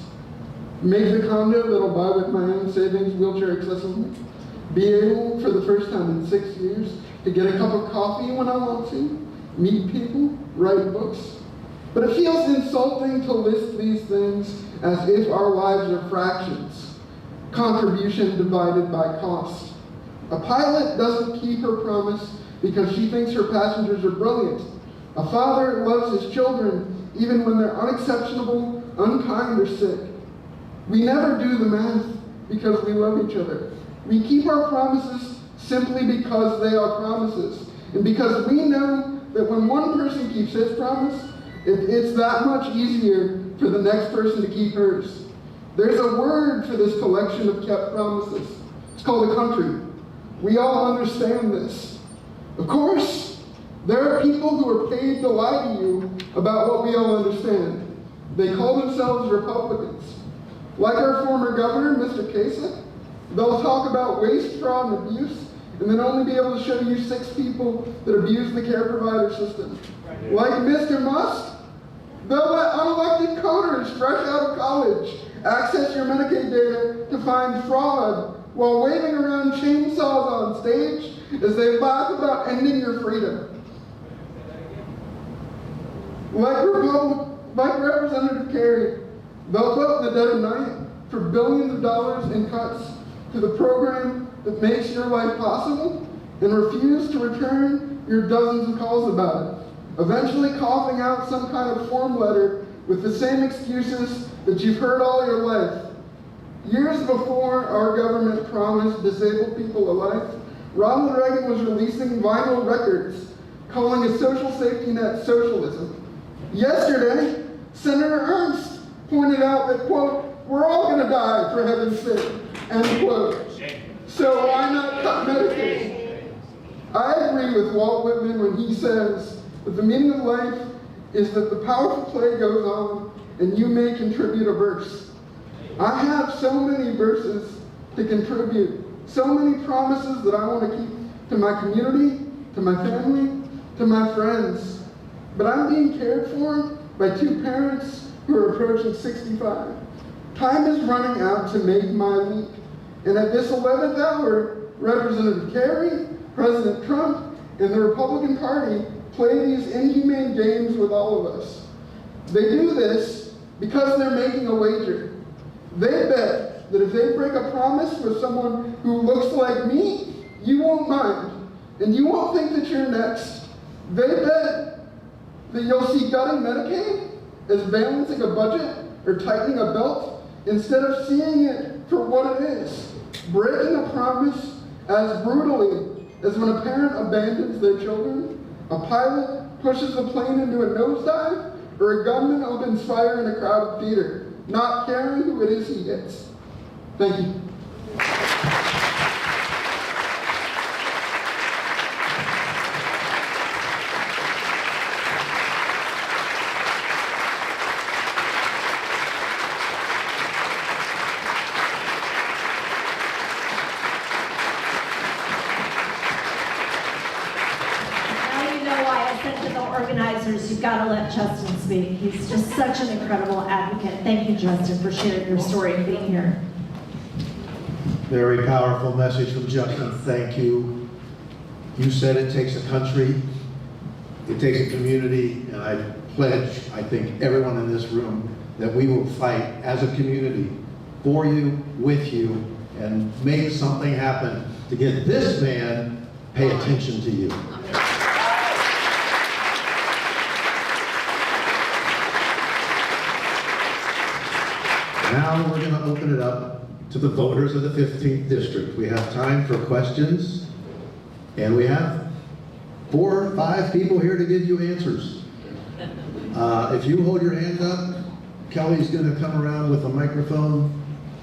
Make the condo that I'll buy with my own savings wheelchair accessible. Be able, for the first time in 6 years, to get a cup of coffee when I want to. Meet people, write books. But it feels insulting to list these things as if our lives are fractions. Contribution divided by cost. A pilot doesn't keep her promise because she thinks her passengers are brilliant. A father loves his children even when they're unexceptionable, unkind, or sick. We never do the math because we love each other. We keep our promises simply because they are promises. And because we know that when one person keeps his promise, it's that much easier for the next person to keep hers. There's a word for this collection of kept promises. It's called a country. We all understand this. Of course, there are people who are paid to lie to you about what we all understand. They call themselves Republicans. Like our former governor, Mr. Kasich, they'll talk about waste, fraud, and abuse, and then only be able to show you 6 people that abuse the care provider system. Like Mr. Musk, they'll let unelected coders fresh out of college access your Medicaid data to find fraud while waving around chainsaws on stage as they laugh about ending your freedom. Like Representative Carey, they'll vote in the dead of night for billions of dollars in cuts to the program that makes your life possible and refuse to return your dozens of calls about it, eventually coughing out some kind of form letter with the same excuses that you've heard all your life. Years before our government promised disabled people a life, Ronald Reagan was releasing vinyl records calling a social safety net socialism. Yesterday, Senator Ernst pointed out that, quote, we're all going to die, for heaven's sake, end quote. So why not cut Medicaid? I agree with Walt Whitman when he says that the meaning of life is that the powerful play goes on and you may contribute a verse. I have so many verses to contribute, so many promises that I want to keep to my community, to my family, to my friends. But I'm being cared for by 2 parents who are approaching 65. Time is running out to make my leap. And at this 11th hour, Representative Carey, President Trump, and the Republican Party play these inhumane games with all of us. They do this because they're making a wager. They bet that if they break a promise with someone who looks like me, you won't mind, and you won't think that you're next. They bet that you'll see gutting Medicaid as balancing a budget or tightening a belt instead of seeing it for what it is, breaking a promise as brutally as when a parent abandons their children, a pilot pushes a plane into a nosedive, or a gunman opens fire in a crowded theater, not caring who it is he hits. Thank you. Organizers, you've got to let Justin speak. He's just such an incredible advocate. Thank you, Justin, for sharing your story and being here. Very powerful message from Justin. Thank you. You said it takes a country, it takes a community, and I pledge, I think, everyone in this room that we will fight as a community for you, with you, and make something happen to get this man pay attention to you. Now we're going to open it up to the voters of the 15th District. We have time for questions, and we have 4 or 5 people here to give you answers. If you hold your hand up, Kelly's going to come around with a microphone.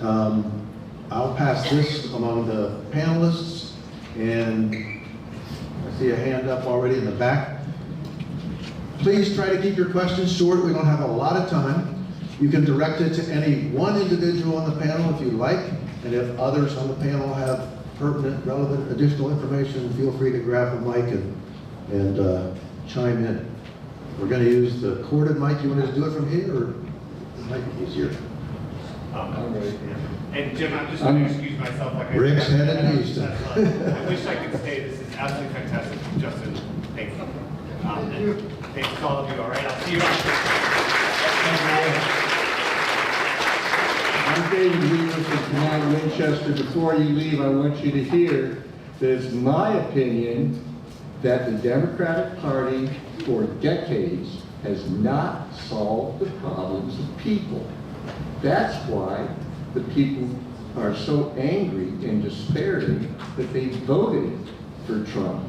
I'll pass this among the panelists, and I see a hand up already in the back. Please try to keep your questions short. We don't have a lot of time. You can direct it to any one individual on the panel if you like, and if others on the panel have pertinent, relevant, additional information, feel free to grab a mic and chime in. We're going to use the corded mic. You want to do it from here, or it might be easier? And Jim, I'm just going to excuse myself. Like Rick's headed to Houston. I wish I could stay. This is absolutely fantastic. Justin, thank you. And thanks to all of you. All right, I'll see you on. I'm David Weaver from Command Winchester. Before you leave, I want you to hear that it's my opinion that the Democratic Party for decades has not solved the problems of people. That's why the people are so angry and despairing that they voted for Trump.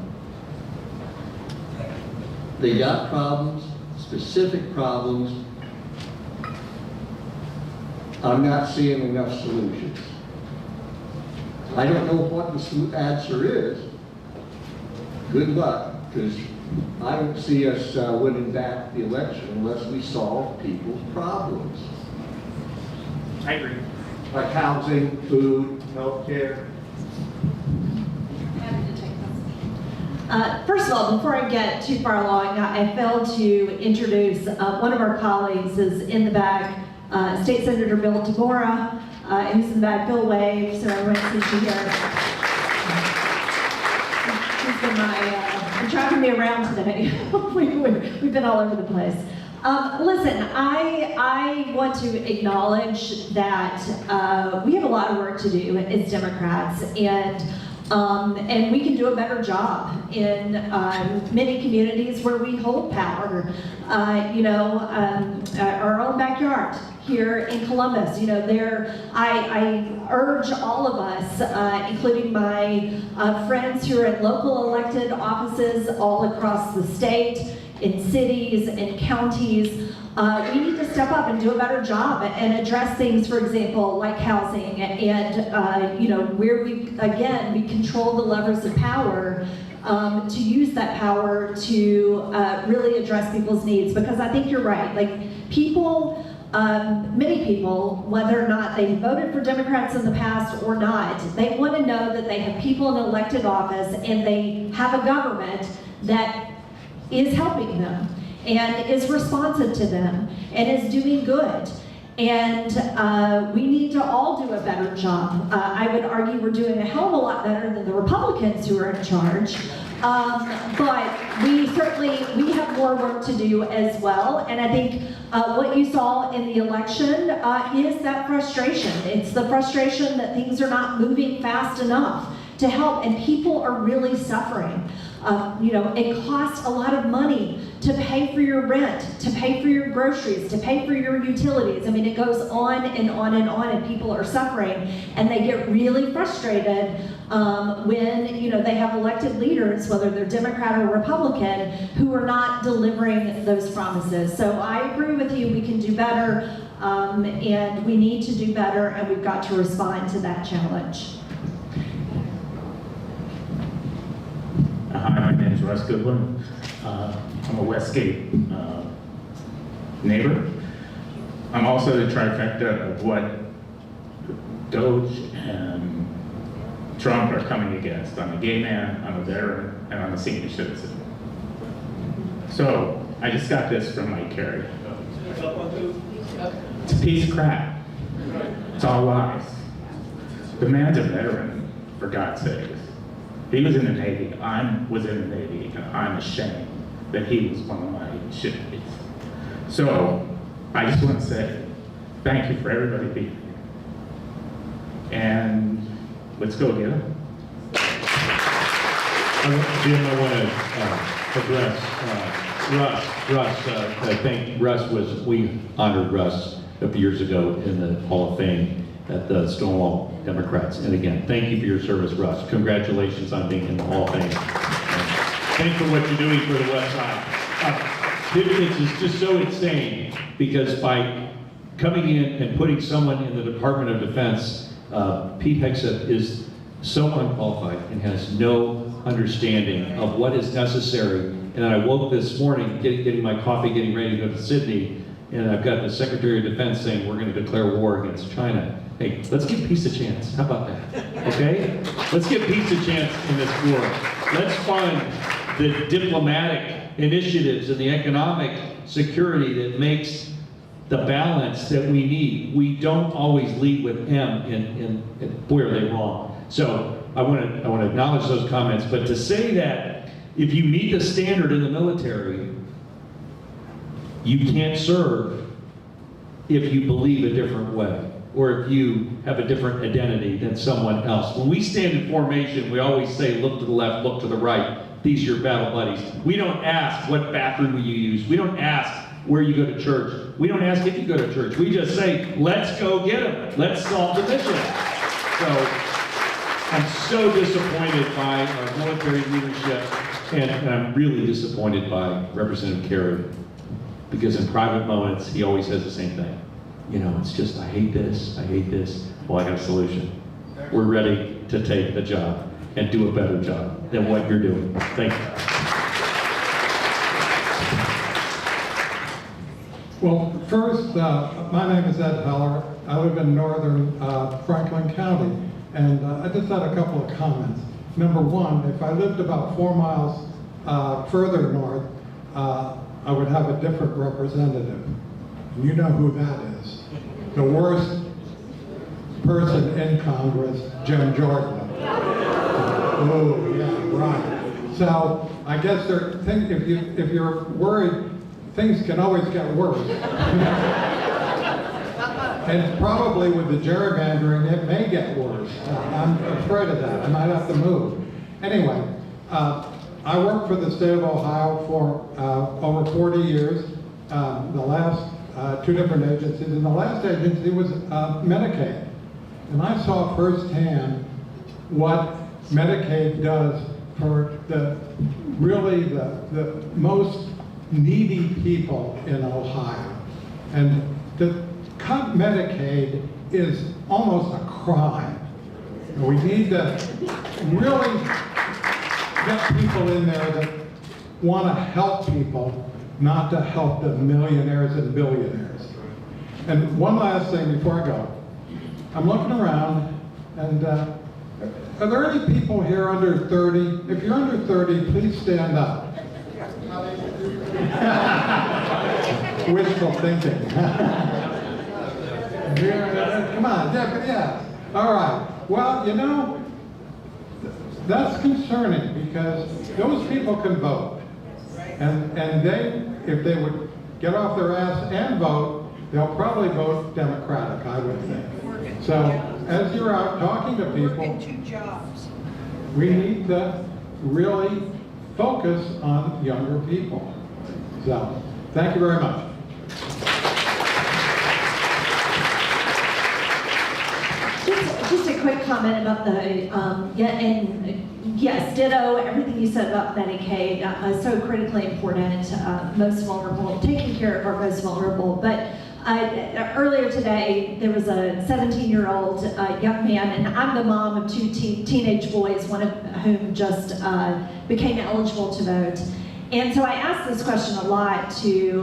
They got problems, specific problems. I'm not seeing enough solutions. I don't know what the answer is. Good luck, because I don't see us winning back the election unless we solve people's problems. I agree. Like housing, food, healthcare. First of all, before I get too far along, I failed to introduce one of our colleagues is in the back. State Senator Bill Tabora, who's in the back. Bill wave, so everyone sees you here. He's been driving me around today. We've been all over the place. Listen, I want to acknowledge that we have a lot of work to do as Democrats, and we can do a better job in many communities where we hold power. Our own backyard here in Columbus. I urge all of us, including my friends who are in local elected offices all across the state, in cities and counties, we need to step up and do a better job and address things, for example, like housing and where we control the levers of power to use that power to really address people's needs. Because I think you're right, like people, many people, whether or not they voted for Democrats in the past or not, they want to know that they have people in elected office and they have a government that is helping them and is responsive to them and is doing good. And we need to all do a better job. I would argue we're doing a hell of a lot better than the Republicans who are in charge. But we have more work to do as well. And I think what you saw in the election is that frustration. It's the frustration that things are not moving fast enough to help, and people are really suffering. It costs a lot of money to pay for your rent, to pay for your groceries, to pay for your utilities. I mean, it goes on and on and on, and people are suffering, and they get really frustrated when, you know, they have elected leaders, whether they're Democrat or Republican, who are not delivering those promises. So I agree with you, we can do better, and we need to do better, and we've got to respond to that challenge. Hi, my name is Russ Goodwin. I'm a Westgate neighbor. I'm also the trifecta of what Doge and Trump are coming against. I'm a gay man, I'm a veteran, and I'm a senior citizen. So, I just got this from Mike Carey. It's a piece of crap. It's all lies. The man's a veteran, for God's sake. He was in the Navy, I was in the Navy, and I'm ashamed that he was one of my shipmates. So, I just want to say, thank you for everybody being here. And let's go get him. Jim, I want to address Russ. I think we honored Russ a few years ago in the Hall of Fame at the Stonewall Democrats. And again, thank you for your service, Russ. Congratulations on being in the Hall of Fame. Thanks for what you're doing for the West Side. It's just so insane, because by coming in and putting someone in the Department of Defense, Pete Hegseth is so unqualified and has no understanding of what is necessary. And I woke this morning, getting my coffee, getting ready to go to Sydney, and I've got the Secretary of Defense saying we're going to declare war against China. Hey, let's give peace a chance. How about that? Okay? Let's give peace a chance in this war. Let's fund the diplomatic initiatives and the economic security that makes the balance that we need. We don't always lead with M, and boy, are they wrong. So I want to acknowledge those comments, but to say that if you meet the standard in the military, you can't serve if you believe a different way, or if you have a different identity than someone else. When we stand in formation, we always say, look to the left, look to the right. These are your battle buddies. We don't ask what bathroom you use. We don't ask where you go to church. We don't ask if you go to church. We just say, let's go get them. Let's solve the mission. So I'm so disappointed by our military leadership, and I'm really disappointed by Representative Carey, because in private moments, he always says the same thing. You know, it's just, I hate this, I hate this. Well, I got a solution. We're ready to take the job and do a better job than what you're doing. Thank you. Well, first, my name is Ed Heller. I live in northern Franklin County, and I just had a couple of comments. Number one, if I lived about 4 miles further north, I would have a different representative. And you know who that is. The worst person in Congress, Jim Jordan. Oh, yeah, right. So I guess if you're worried, things can always get worse. And probably with the gerrymandering, it may get worse. I'm afraid of that. I might have to move. Anyway, I worked for the state of Ohio for over 40 years. The last 2 different agencies, and the last agency was Medicaid. And I saw firsthand what Medicaid does for the most needy people in Ohio. And to cut Medicaid is almost a crime. We need to really get people in there that want to help people, not to help the millionaires and billionaires. And one last thing before I go. I'm looking around, and are there any people here under 30? If you're under 30, please stand up. Wishful thinking. Come on, yeah. All right. Well, you know, that's concerning, because those people can vote. And they, if they would get off their ass and vote, they'll probably vote Democratic, I would think. So, as you're out talking to people, we need to really focus on younger people. So, thank you very much. Just a quick comment about the, yes, ditto, everything you said about Medicaid, so critically important, most vulnerable, taking care of our most vulnerable. But earlier today, there was a 17-year-old young man, and I'm the mom of two teenage boys, one of whom just became eligible to vote. And so I ask this question a lot to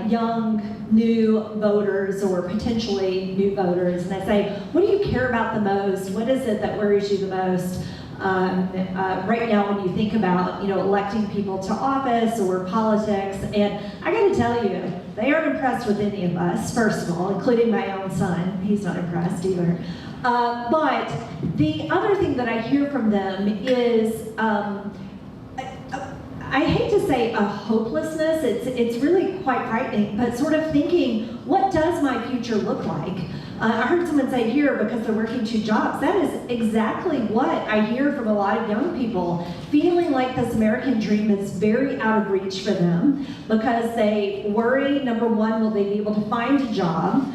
young, new voters or potentially new voters, and I say, what do you care about the most? What is it that worries you the most right now when you think about, electing people to office or politics? And I got to tell you, they aren't impressed with any of us, first of all, including my own son. He's not impressed either. But the other thing that I hear from them is, I hate to say a hopelessness, it's really quite frightening, but sort of thinking, what does my future look like? I heard someone say here, because they're working 2 jobs. That is exactly what I hear from a lot of young people, feeling like this American dream is very out of reach for them because they worry, number one, will they be able to find a job?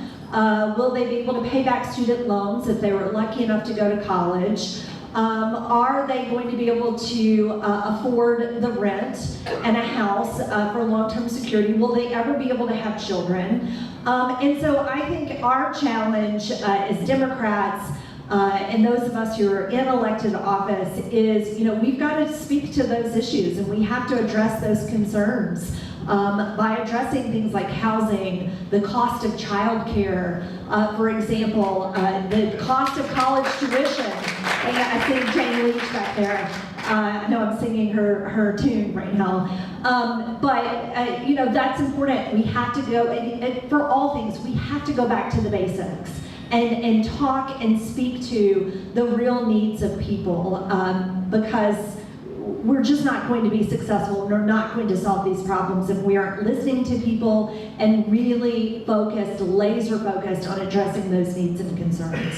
Will they be able to pay back student loans if they were lucky enough to go to college? Are they going to be able to afford the rent and a house for long-term security? Will they ever be able to have children? And so I think our challenge as Democrats and those of us who are in elected office is, we've got to speak to those issues and we have to address those concerns. By addressing things like housing, the cost of childcare, for example, the cost of college tuition. And I see Jane Leach back there. I know I'm singing her tune right now. But that's important. We have to go, and for all things, we have to go back to the basics and talk and speak to the real needs of people because we're just not going to be successful. We're not going to solve these problems if we aren't listening to people and really focused, laser focused on addressing those needs and concerns.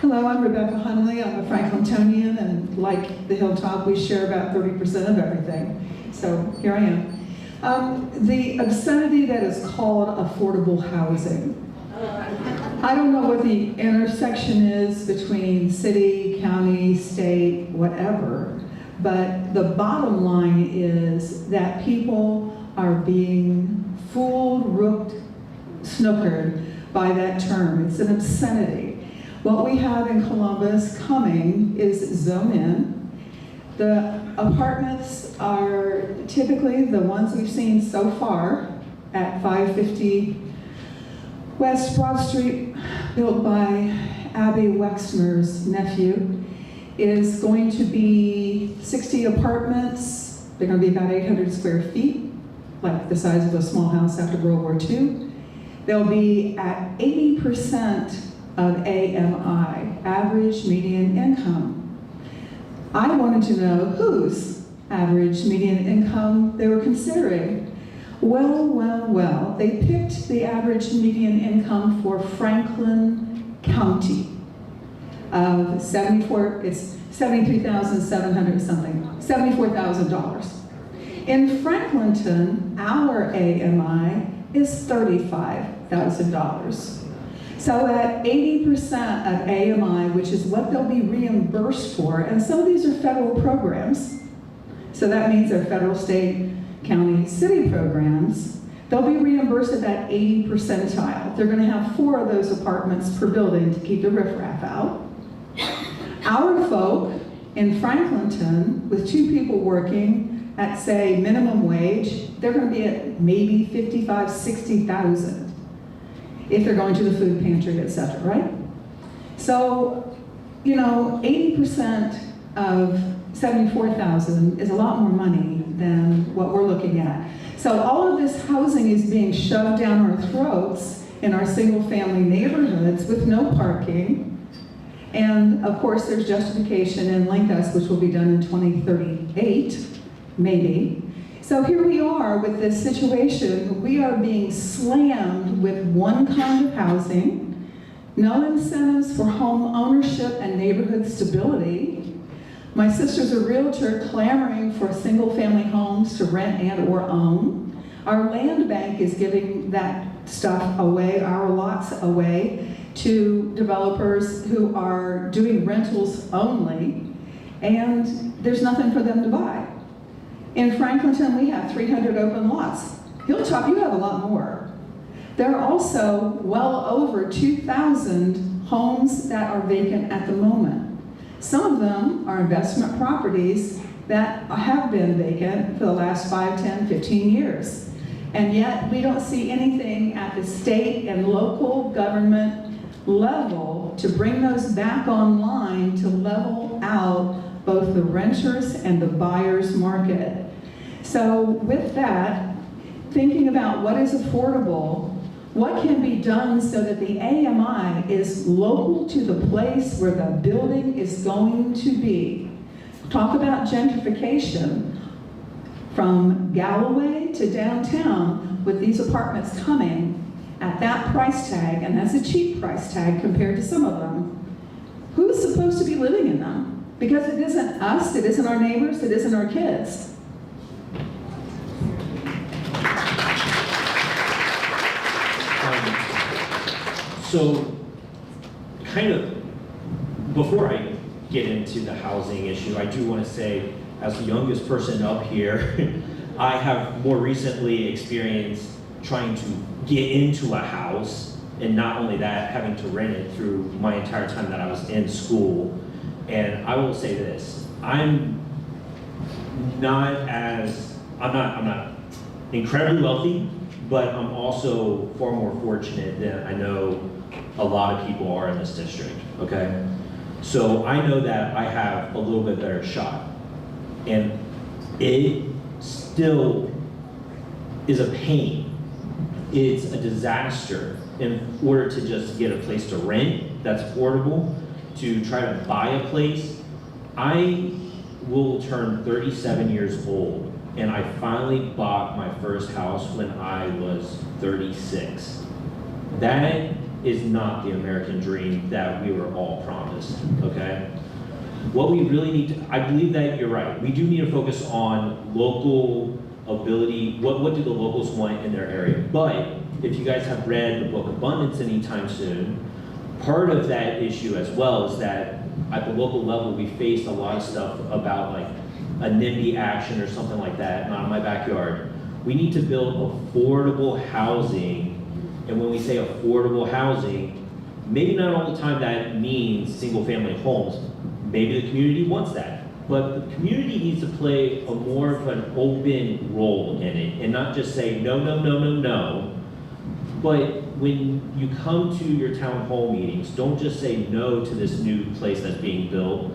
Hello, I'm Rebecca Hunley. I'm a Franklintonian, and like the Hilltop, we share about 30% of everything. So here I am. The obscenity that is called affordable housing. I don't know what the intersection is between city, county, state, whatever, but the bottom line is that people are being fooled, rooked, snookered by that term. It's an obscenity. What we have in Columbus coming is zone in. The apartments are typically the ones we've seen so far at 550 West Broad Street, built by Abby Wexner's nephew, is going to be 60 apartments. They're going to be about 800 square feet, like the size of a small house after World War II. They'll be at 80% of AMI, average median income. I wanted to know whose average median income they were considering. Well, they picked the average median income for Franklin County of it's $73,700 something, $74,000. In Franklinton, our AMI is $35,000. So at 80% of AMI, which is what they'll be reimbursed for, and some of these are federal programs, so that means they're federal, state, county, city programs, they'll be reimbursed at that 80 percentile. They're gonna have 4 of those apartments per building to keep the riffraff out. Our folk in Franklinton, with 2 people working at, say, minimum wage, they're gonna be at maybe 55, 60,000 if they're going to the food pantry, et cetera, right? So, 80% of 74,000 is a lot more money than what we're looking at. So all of this housing is being shoved down our throats in our single-family neighborhoods with no parking. And of course, there's justification in Linkus, which will be done in 2038, maybe. So here we are with this situation. We are being slammed with one kind of housing, no incentives for home ownership and neighborhood stability. My sister's a realtor clamoring for single-family homes to rent and or own. Our land bank is giving that stuff away, our lots away, to developers who are doing rentals only, and there's nothing for them to buy. In Franklinton, we have 300 open lots. Hilltop, you have a lot more. There are also well over 2,000 homes that are vacant at the moment. Some of them are investment properties that have been vacant for the last 5, 10, 15 years. And yet we don't see anything at the state and local government level to bring those back online to level out both the renters and the buyers market. So with that, thinking about what is affordable, what can be done so that the AMI is local to the place where the building is going to be. Talk about gentrification from Galloway to downtown with these apartments coming at that price tag, and that's a cheap price tag compared to some of them. Who's supposed to be living in them? Because it isn't us, it isn't our neighbors, it isn't our kids. So, kind of, before I get into the housing issue, I do want to say, as the youngest person up here, I have more recently experienced trying to get into a house, and not only that, having to rent it through my entire time that I was in school. And I will say this, I'm not incredibly wealthy, but I'm also far more fortunate than I know a lot of people are in this district, okay? So I know that I have a little bit better shot. And it still is a pain. It's a disaster in order to just get a place to rent that's affordable, to try to buy a place. I will turn 37 years old, and I finally bought my first house when I was 36. That is not the American dream that we were all promised, okay? What we really need to, I believe that you're right, we do need to focus on local ability, what do the locals want in their area. But if you guys have read the book Abundance anytime soon, part of that issue as well is that at the local level we face a lot of stuff about like a NIMBY action or something like that, not in my backyard. We need to build affordable housing, and when we say affordable housing, maybe not all the time that means single family homes. Maybe the community wants that, but the community needs to play a more of an open role in it and not just say no, no, no, no, no. But when you come to your town hall meetings, don't just say no to this new place that's being built.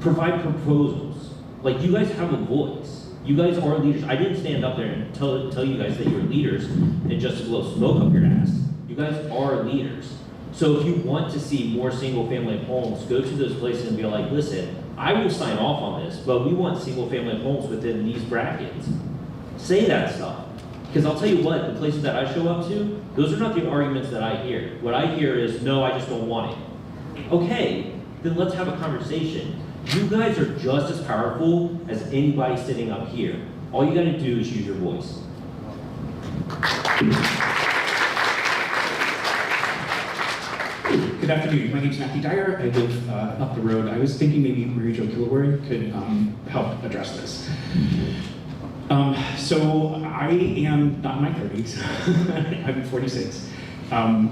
Provide proposals. Like, you guys have a voice. You guys are leaders. I didn't stand up there and tell you guys that you're leaders and just to blow smoke up your ass. You guys are leaders. So if you want to see more single family homes, go to those places and be like, listen, I will sign off on this, but we want single family homes within these brackets. Say that stuff. Because I'll tell you what, the places that I show up to, those are not the arguments that I hear. What I hear is, no, I just don't want it. Okay, then let's have a conversation. You guys are just as powerful as anybody sitting up here. All you gotta do is use your voice. Good afternoon. My name is Matthew Dyer. I live up the road. I was thinking maybe Marie Jo Kilroy could help address this. So I am not in my 30s. I'm 46. And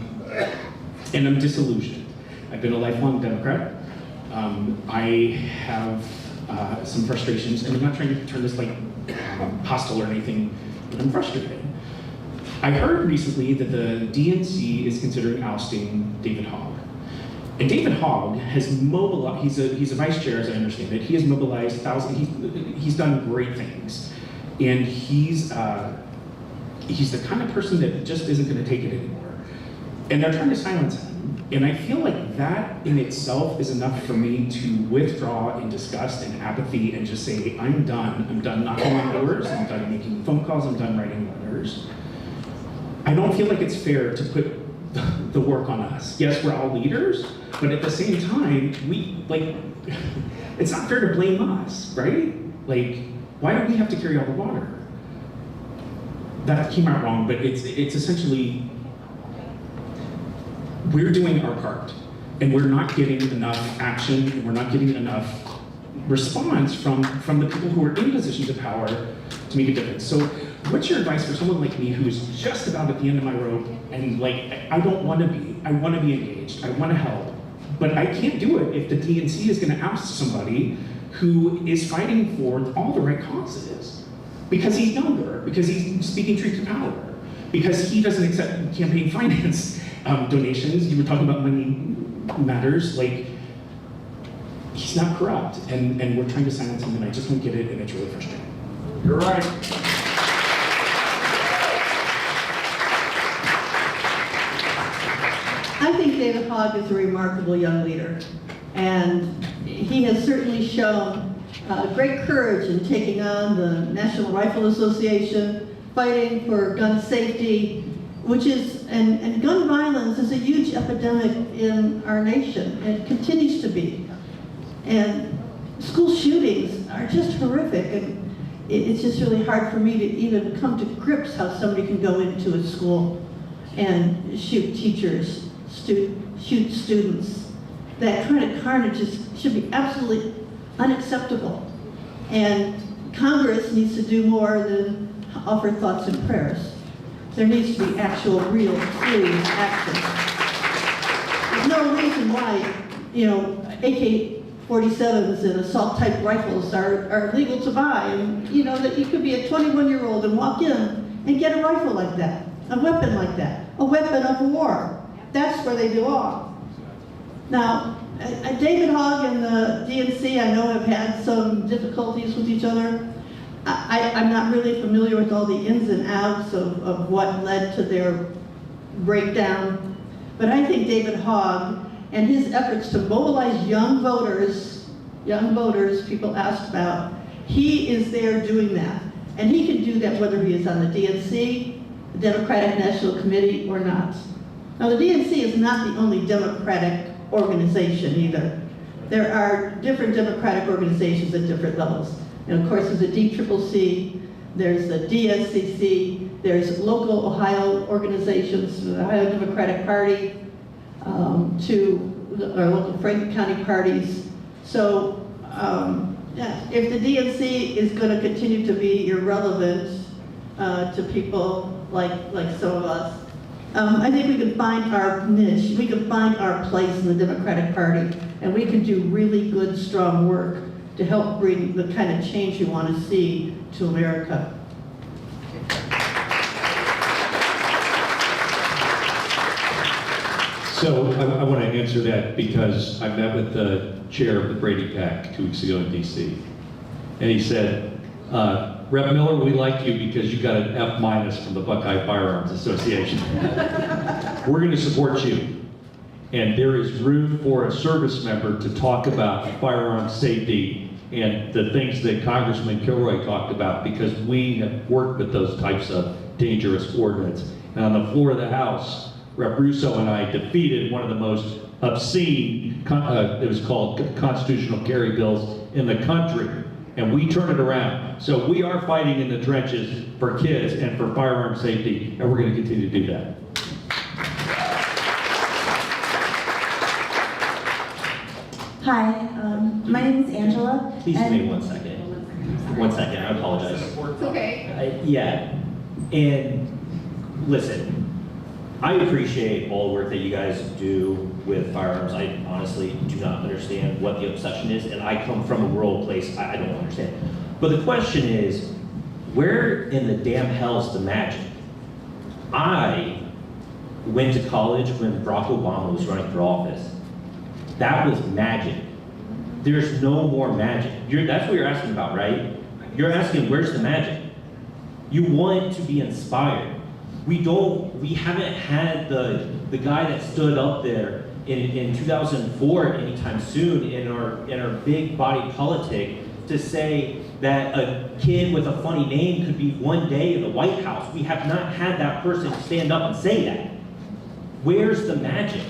I'm disillusioned. I've been a lifelong Democrat. I have some frustrations, and I'm not trying to turn this like hostile or anything, but I'm frustrated. I heard recently that the DNC is considering ousting David Hogg. And David Hogg has mobilized, he's a vice chair as I understand it, he has mobilized thousands, he's done great things. And he's the kind of person that just isn't gonna take it anymore. And they're trying to silence him. And I feel like that in itself is enough for me to withdraw in disgust and apathy and just say, I'm done knocking on doors, I'm done making phone calls, I'm done writing letters. I don't feel like it's fair to put the work on us. Yes, we're all leaders, but at the same time, it's not fair to blame us, right? Like, why do we have to carry all the water? That came out wrong, but it's essentially, we're doing our part, and we're not getting enough action, and we're not getting enough response from the people who are in positions of power to make a difference. So what's your advice for someone like me who's just about at the end of my rope, and like, I want to be engaged, I want to help, but I can't do it if the DNC is going to oust somebody who is fighting for all the right causes, because he's younger, because he's speaking truth to power, because he doesn't accept campaign finance donations. You were talking about money matters, like, he's not corrupt, and we're trying to silence him, and I just don't get it, and it's really frustrating. You're right. I think David Hogg is a remarkable young leader, and he has certainly shown great courage in taking on the National Rifle Association, fighting for gun safety, which is, and gun violence is a huge epidemic in our nation, and it continues to be. And school shootings are just horrific, and it's just really hard for me to even come to grips how somebody can go into a school and shoot teachers, shoot students. That kind of carnage should be absolutely unacceptable. And Congress needs to do more than offer thoughts and prayers. There needs to be actual, real, serious action. There's no reason why, AK-47s and assault-type rifles are legal to buy. And, that you could be a 21-year-old and walk in and get a rifle like that, a weapon like that, a weapon of war. That's where they belong. Now, David Hogg and the DNC, I know, have had some difficulties with each other. I'm not really familiar with all the ins and outs of what led to their breakdown, but I think David Hogg and his efforts to mobilize young voters people asked about, he is there doing that. And he can do that whether he is on the DNC, the Democratic National Committee, or not. Now, the DNC is not the only Democratic organization either. There are different Democratic organizations at different levels. And of course, there's the DCCC, there's the DSCC, there's local Ohio organizations, the Ohio Democratic Party, to our local Franklin County parties. So, if the DNC is going to continue to be irrelevant to people like some of us, I think we can find our niche, we can find our place in the Democratic Party, and we can do really good, strong work to help bring the kind of change you want to see to America. So I want to answer that because I met with the chair of the Brady PAC 2 weeks ago in DC. And he said, Rep. Miller, we like you because you got an F- from the Buckeye Firearms Association. We're going to support you. And there is room for a service member to talk about firearm safety and the things that Congressman Kilroy talked about, because we have worked with those types of dangerous ordinance. And on the floor of the House, Rep. Russo and I defeated one of the most obscene, it was called constitutional carry bills in the country. And we turn it around. So we are fighting in the trenches for kids and for firearm safety, and we're going to continue to do that. Hi, my name is Angela. Please give me 1 second. 1 second, I apologize. It's okay. Yeah, and listen, I appreciate all the work that you guys do with firearms. I honestly do not understand what the obsession is, and I come from a rural place, I don't understand. But the question is, where in the damn hell is the magic? I went to college when Barack Obama was running for office. That was magic. There's no more magic. That's what you're asking about, right? You're asking, where's the magic? You want to be inspired. We haven't had the guy that stood up there in 2004 anytime soon in our big body politic to say that a kid with a funny name could be one day in the White House. We have not had that person stand up and say that. where's the magic?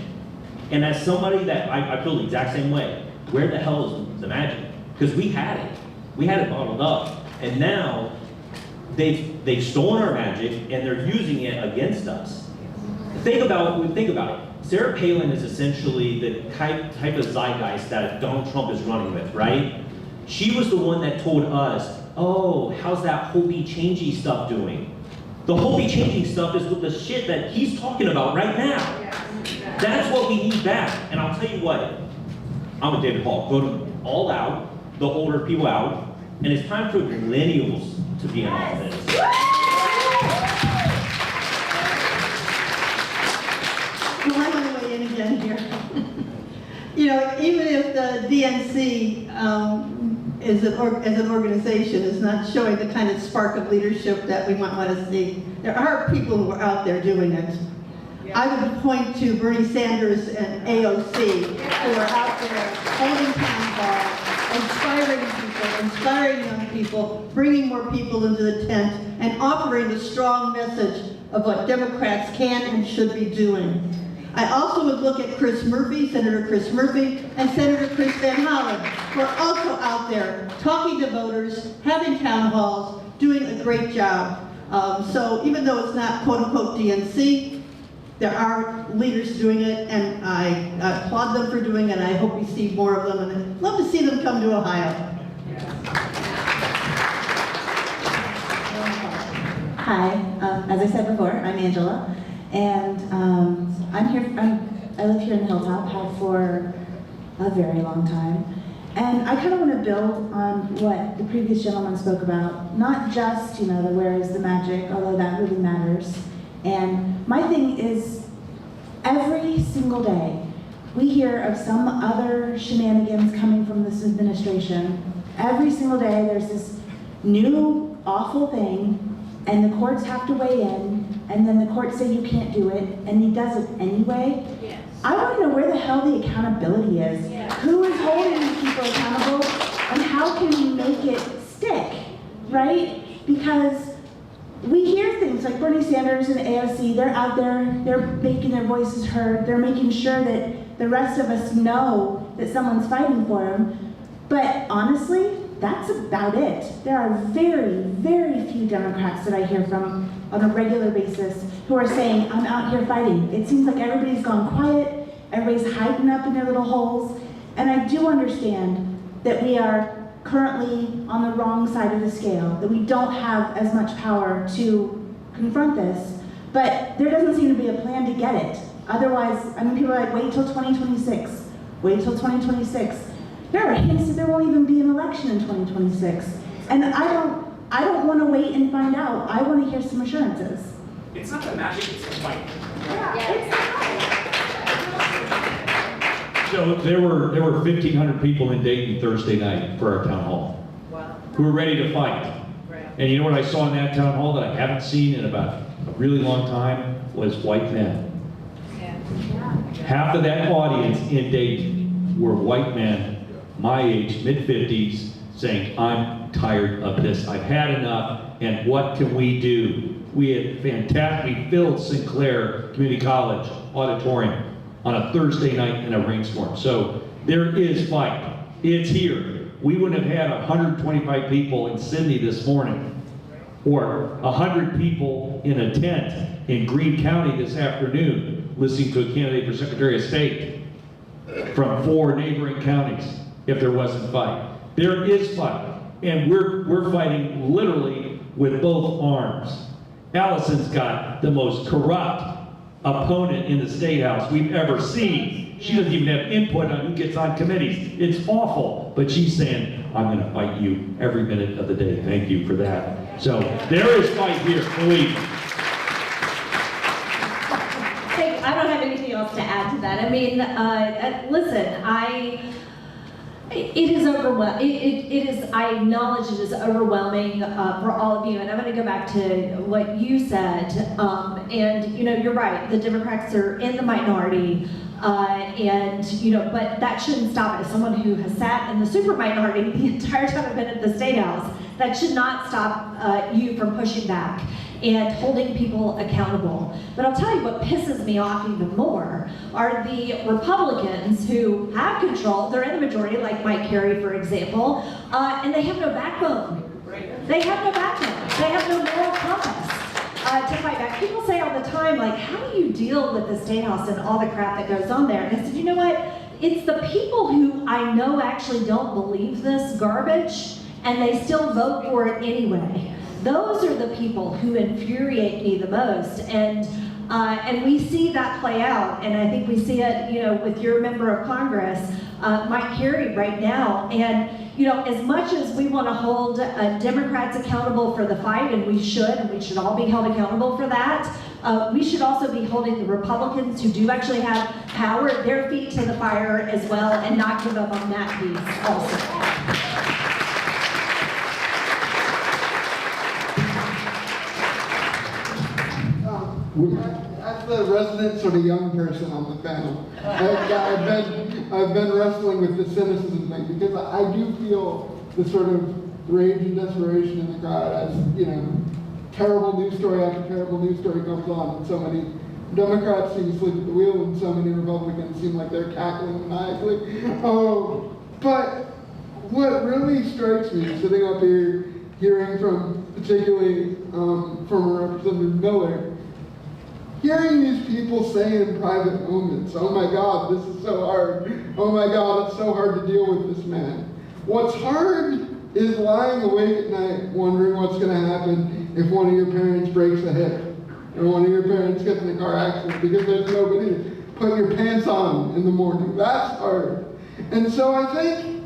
And as somebody that, I feel the exact same way, where the hell is the magic? Because we had it bottled up. And now, they've stolen our magic and they're using it against us. Think about it. Sarah Palin is essentially the type of zeitgeist that Donald Trump is running with, right? She was the one that told us, oh, how's that hopey changey stuff doing? The hopey changing stuff is with the shit that he's talking about right now. That's what we need back. And I'll tell you what, I'm with David Hall. Go to all out, the older people out, and it's time for millennials to be in office. Well, I want to weigh in again here. You know, even if the DNC as an organization is not showing the kind of spark of leadership that we might want to see, there are people who are out there doing it. I would point to Bernie Sanders and AOC, who are out there holding town hall, inspiring young people, bringing more people into the tent, and offering a strong message of what Democrats can and should be doing. I also would look at Chris Murphy, Senator Chris Murphy, and Senator Chris Van Hollen, who are also out there talking to voters, having town halls, doing a great job. So even though it's not quote-unquote DNC, there are leaders doing it, and I applaud them for doing it, and I hope we see more of them, and I'd love to see them come to Ohio. Hi, as I said before, I'm Angela, and I live here in Hilltop, have for a very long time. And I kind of want to build on what the previous gentleman spoke about, not just, the where is the magic, although that really matters. And my thing is, every single day, we hear of some other shenanigans coming from this administration. Every single day, there's this new awful thing, and the courts have to weigh in, and then the courts say you can't do it, and he does it anyway. Yes. I want to know where the hell the accountability is. Yes. Who is holding these people accountable, and how can we make it stick, right? Because we hear things like Bernie Sanders and AOC, they're out there, they're making their voices heard, they're making sure that the rest of us know that someone's fighting for them. But honestly, that's about it. There are very, very few Democrats that I hear from on a regular basis who are saying, I'm out here fighting. It seems like everybody's gone quiet, everybody's hiding up in their little holes, and I do understand that we are currently on the wrong side of the scale, that we don't have as much power to confront this, but there doesn't seem to be a plan to get it. Otherwise, people are like, wait till 2026, wait till 2026. There are hints that there won't even be an election in 2026. And I don't want to wait and find out. I want to hear some assurances. It's not the magic, it's the fight. Yeah, it's So there were 1,500 people in Dayton Thursday night for our town hall. Wow. Who were ready to fight. Right. And you know what I saw in that town hall that I haven't seen in about a really long time was white men. Yeah. Half of that audience in Dayton were white men, my age, mid-50s, saying, I'm tired of this. I've had enough, and what can we do? We had fantastic, we filled Sinclair Community College auditorium on a Thursday night in a rainstorm. So there is fight. It's here. We wouldn't have had 125 people in Sydney this morning, or 100 people in a tent in Greene County this afternoon listening to a candidate for Secretary of State from 4 neighboring counties if there wasn't fight. There is fight, and we're fighting literally with both arms. Allison's got the most corrupt opponent in the State House we've ever seen. She doesn't even have input on who gets on committees. It's awful, but she's saying, I'm going to fight you every minute of the day. Thank you for that. So there is fight here, believe me. I don't have anything else to add to that. I mean, listen, it is overwhelming. It is. I acknowledge it is overwhelming for all of you. And I'm going to go back to what you said. And you're right. The Democrats are in the minority, but that shouldn't stop it. As someone who has sat in the super minority the entire time I've been at the State House, that should not stop you from pushing back. and holding people accountable. But I'll tell you what pisses me off even more are the Republicans who have control. They're in the majority, like Mike Carey, for example, and they have no backbone. They have no backbone. They have no moral compass to fight back. People say all the time, like, how do you deal with the State House and all the crap that goes on there? And I said, you know what? It's the people who I know actually don't believe this garbage, and they still vote for it anyway. Those are the people who infuriate me the most, and we see that play out, and I think we see it, you know, with your member of Congress, Mike Carey, right now. And you know, as much as we want to hold Democrats accountable for the fight, and we should all be held accountable for that, we should also be holding the Republicans who do actually have power, their feet to the fire as well, and not give up on that piece also. As the resident sort of young person on the panel, I've been wrestling with the cynicism thing, because I do feel the sort of rage and desperation in the crowd as, you know, terrible news story after terrible news story comes on, and so many Democrats seem asleep at the wheel, and so many Republicans seem like they're cackling maniacally. But what really strikes me, sitting up here, hearing from particularly former Representative Miller, hearing these people say in private moments, oh my God, this is so hard. Oh my God, it's so hard to deal with this man. What's hard is lying awake at night wondering what's going to happen if one of your parents breaks a hip, or one of your parents gets in a car accident because there's nobody to put your pants on in the morning. That's hard. And so I think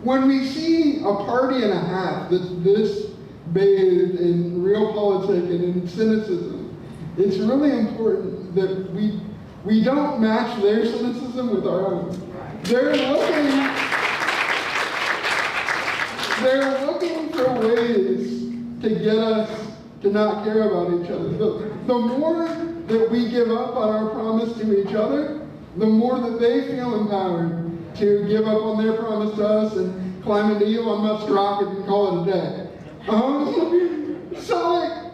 when we see a party and a half that's this bathed in real politics and in cynicism, it's really important that we don't match their cynicism with our own. They're looking for ways to get us to not care about each other. The more that we give up on our promise to each other, the more that they feel empowered to give up on their promise to us and climb into Elon Musk's rocket and call it a day. So like,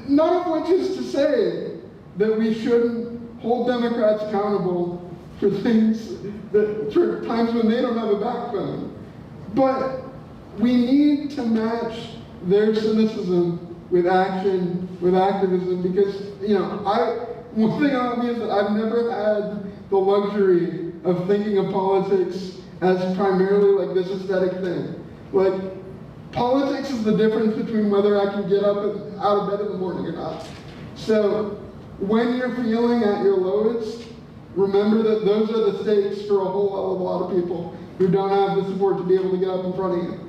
none of which is to say that we shouldn't hold Democrats accountable for things for times when they don't have a backbone. But we need to match their cynicism with action, with activism, because, you know, one thing about me is that I've never had the luxury of thinking of politics as primarily like this aesthetic thing. Like, politics is the difference between whether I can get up and out of bed in the morning or not. So when you're feeling at your lowest, remember that those are the stakes for a whole hell of a lot of people who don't have the support to be able to get up in front of you.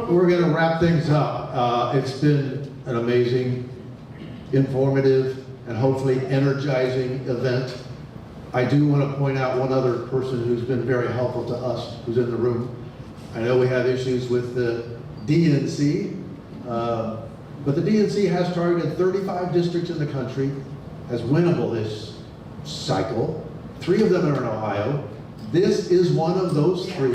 We're going to wrap things up. It's been an amazing, informative, and hopefully energizing event. I do want to point out one other person who's been very helpful to us, who's in the room. I know we have issues with the DNC, but the DNC has targeted 35 districts in the country as winnable this cycle. 3 of them are in Ohio. This is one of those 3.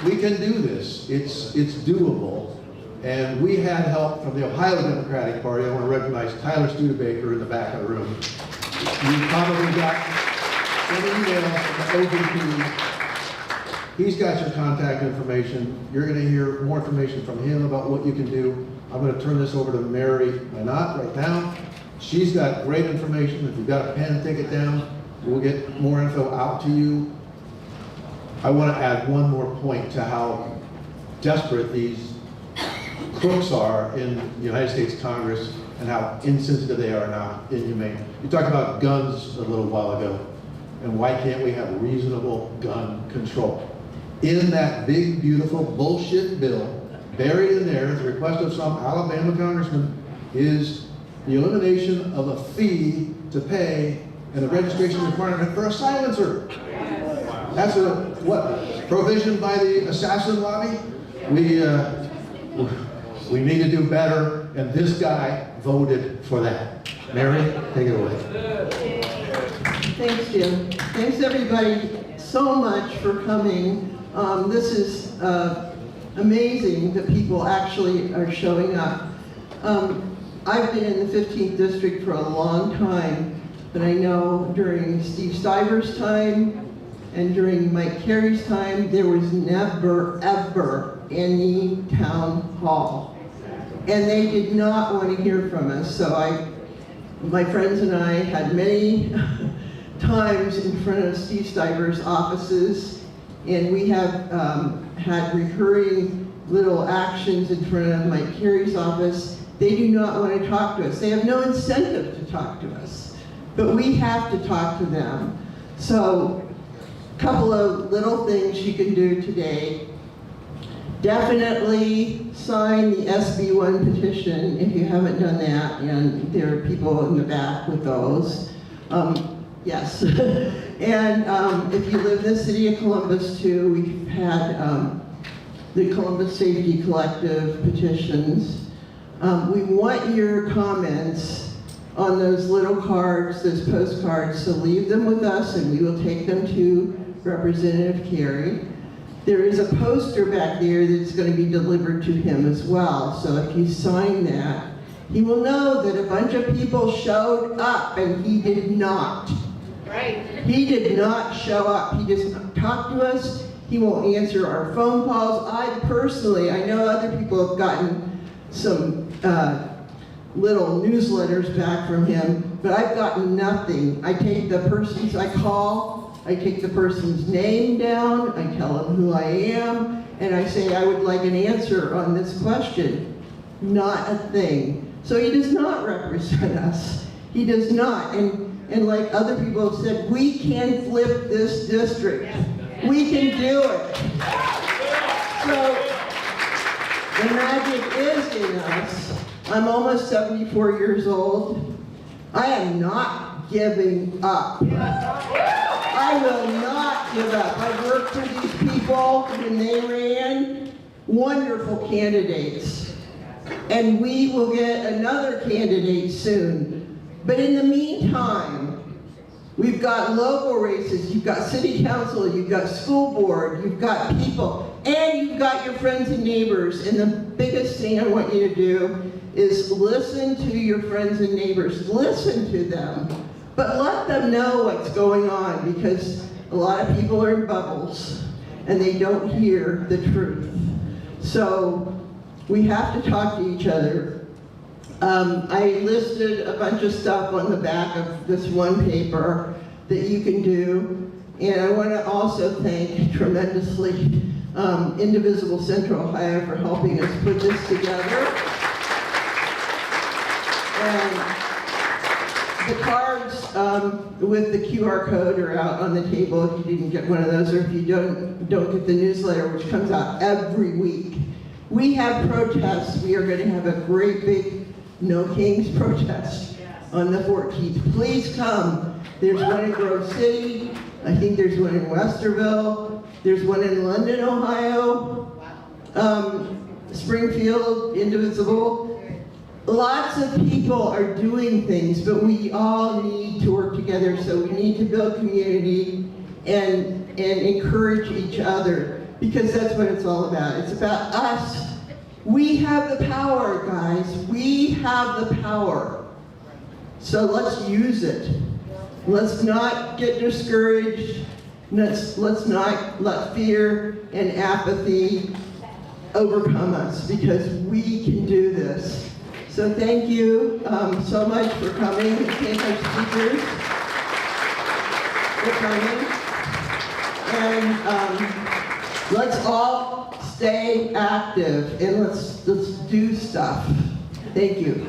We can do this. It's doable. And we had help from the Ohio Democratic Party. I want to recognize Tyler Studebaker in the back of the room. You probably got some emails from the OVP. He's got your contact information. You're going to hear more information from him about what you can do. I'm going to turn this over to Mary Minot right now. She's got great information. If you've got a pen, take it down. We'll get more info out to you. I want to add one more point to how desperate these crooks are in the United States Congress and how insensitive they are now, inhumane. You talked about guns a little while ago, and why can't we have reasonable gun control? In that big, beautiful bullshit bill, buried in there at the request of some Alabama congressman, is the elimination of a fee to pay and a registration requirement for a silencer. That's a, provision by the assassin lobby? We need to do better, and this guy voted for that. Mary, take it away. Thanks, Jim. Thanks, everybody, so much for coming. This is amazing that people actually are showing up. I've been in the 15th district for a long time, but I know during Steve Stiver's time and during Mike Carey's time, there was never, ever any town hall. And they did not want to hear from us. So my friends and I had many times in front of Steve Stiver's offices, and we have had recurring little actions in front of Mike Carey's office. They do not want to talk to us. They have no incentive to talk to us, but we have to talk to them. So, a couple of little things you can do today. Definitely sign the SB1 petition if you haven't done that, and there are people in the back with those. Yes. And if you live in the city of Columbus too, we've had the Columbus Safety Collective petitions. We want your comments on those little cards, those postcards, so leave them with us and we will take them to Representative Carey. There is a poster back there that's going to be delivered to him as well, so if you sign that, he will know that a bunch of people showed up and he did not. Right. He did not show up. He just talked to us. He won't answer our phone calls. I personally, I know other people have gotten some little newsletters back from him, but I've gotten nothing. I take the persons I call, I take the person's name down, I tell them who I am, and I say I would like an answer on this question. Not a thing. So he does not represent us. He does not. And like other people have said, we can flip this district. We can do it. So the magic is in us. I'm almost 74 years old. I am not giving up. I will not give up. I worked for these people when they ran. Wonderful candidates. And we will get another candidate soon. But in the meantime, we've got local races, you've got city council, you've got school board, you've got people, and you've got your friends and neighbors. And the biggest thing I want you to do is listen to your friends and neighbors. Listen to them, but let them know what's going on, because a lot of people are in bubbles and they don't hear the truth. So we have to talk to each other. I listed a bunch of stuff on the back of this one paper that you can do, and I want to also thank tremendously Indivisible Central Ohio for helping us put this together. And the cards with the QR code are out on the table if you didn't get one of those, or if you don't get the newsletter, which comes out every week. We have protests. We are going to have a great big No Kings protest on the 14th. Please come. There's one in Grove City. I think there's one in Westerville. There's one in London, Ohio. Springfield, Indivisible. Lots of people are doing things, but we all need to work together. So we need to build community and encourage each other, because that's what it's all about. It's about us. We have the power, guys. We have the power. So let's use it. Let's not get discouraged. Let's not let fear and apathy overcome us, because we can do this. So thank you so much for coming. Thank our speakers for coming. And let's all stay active and let's do stuff. Thank you.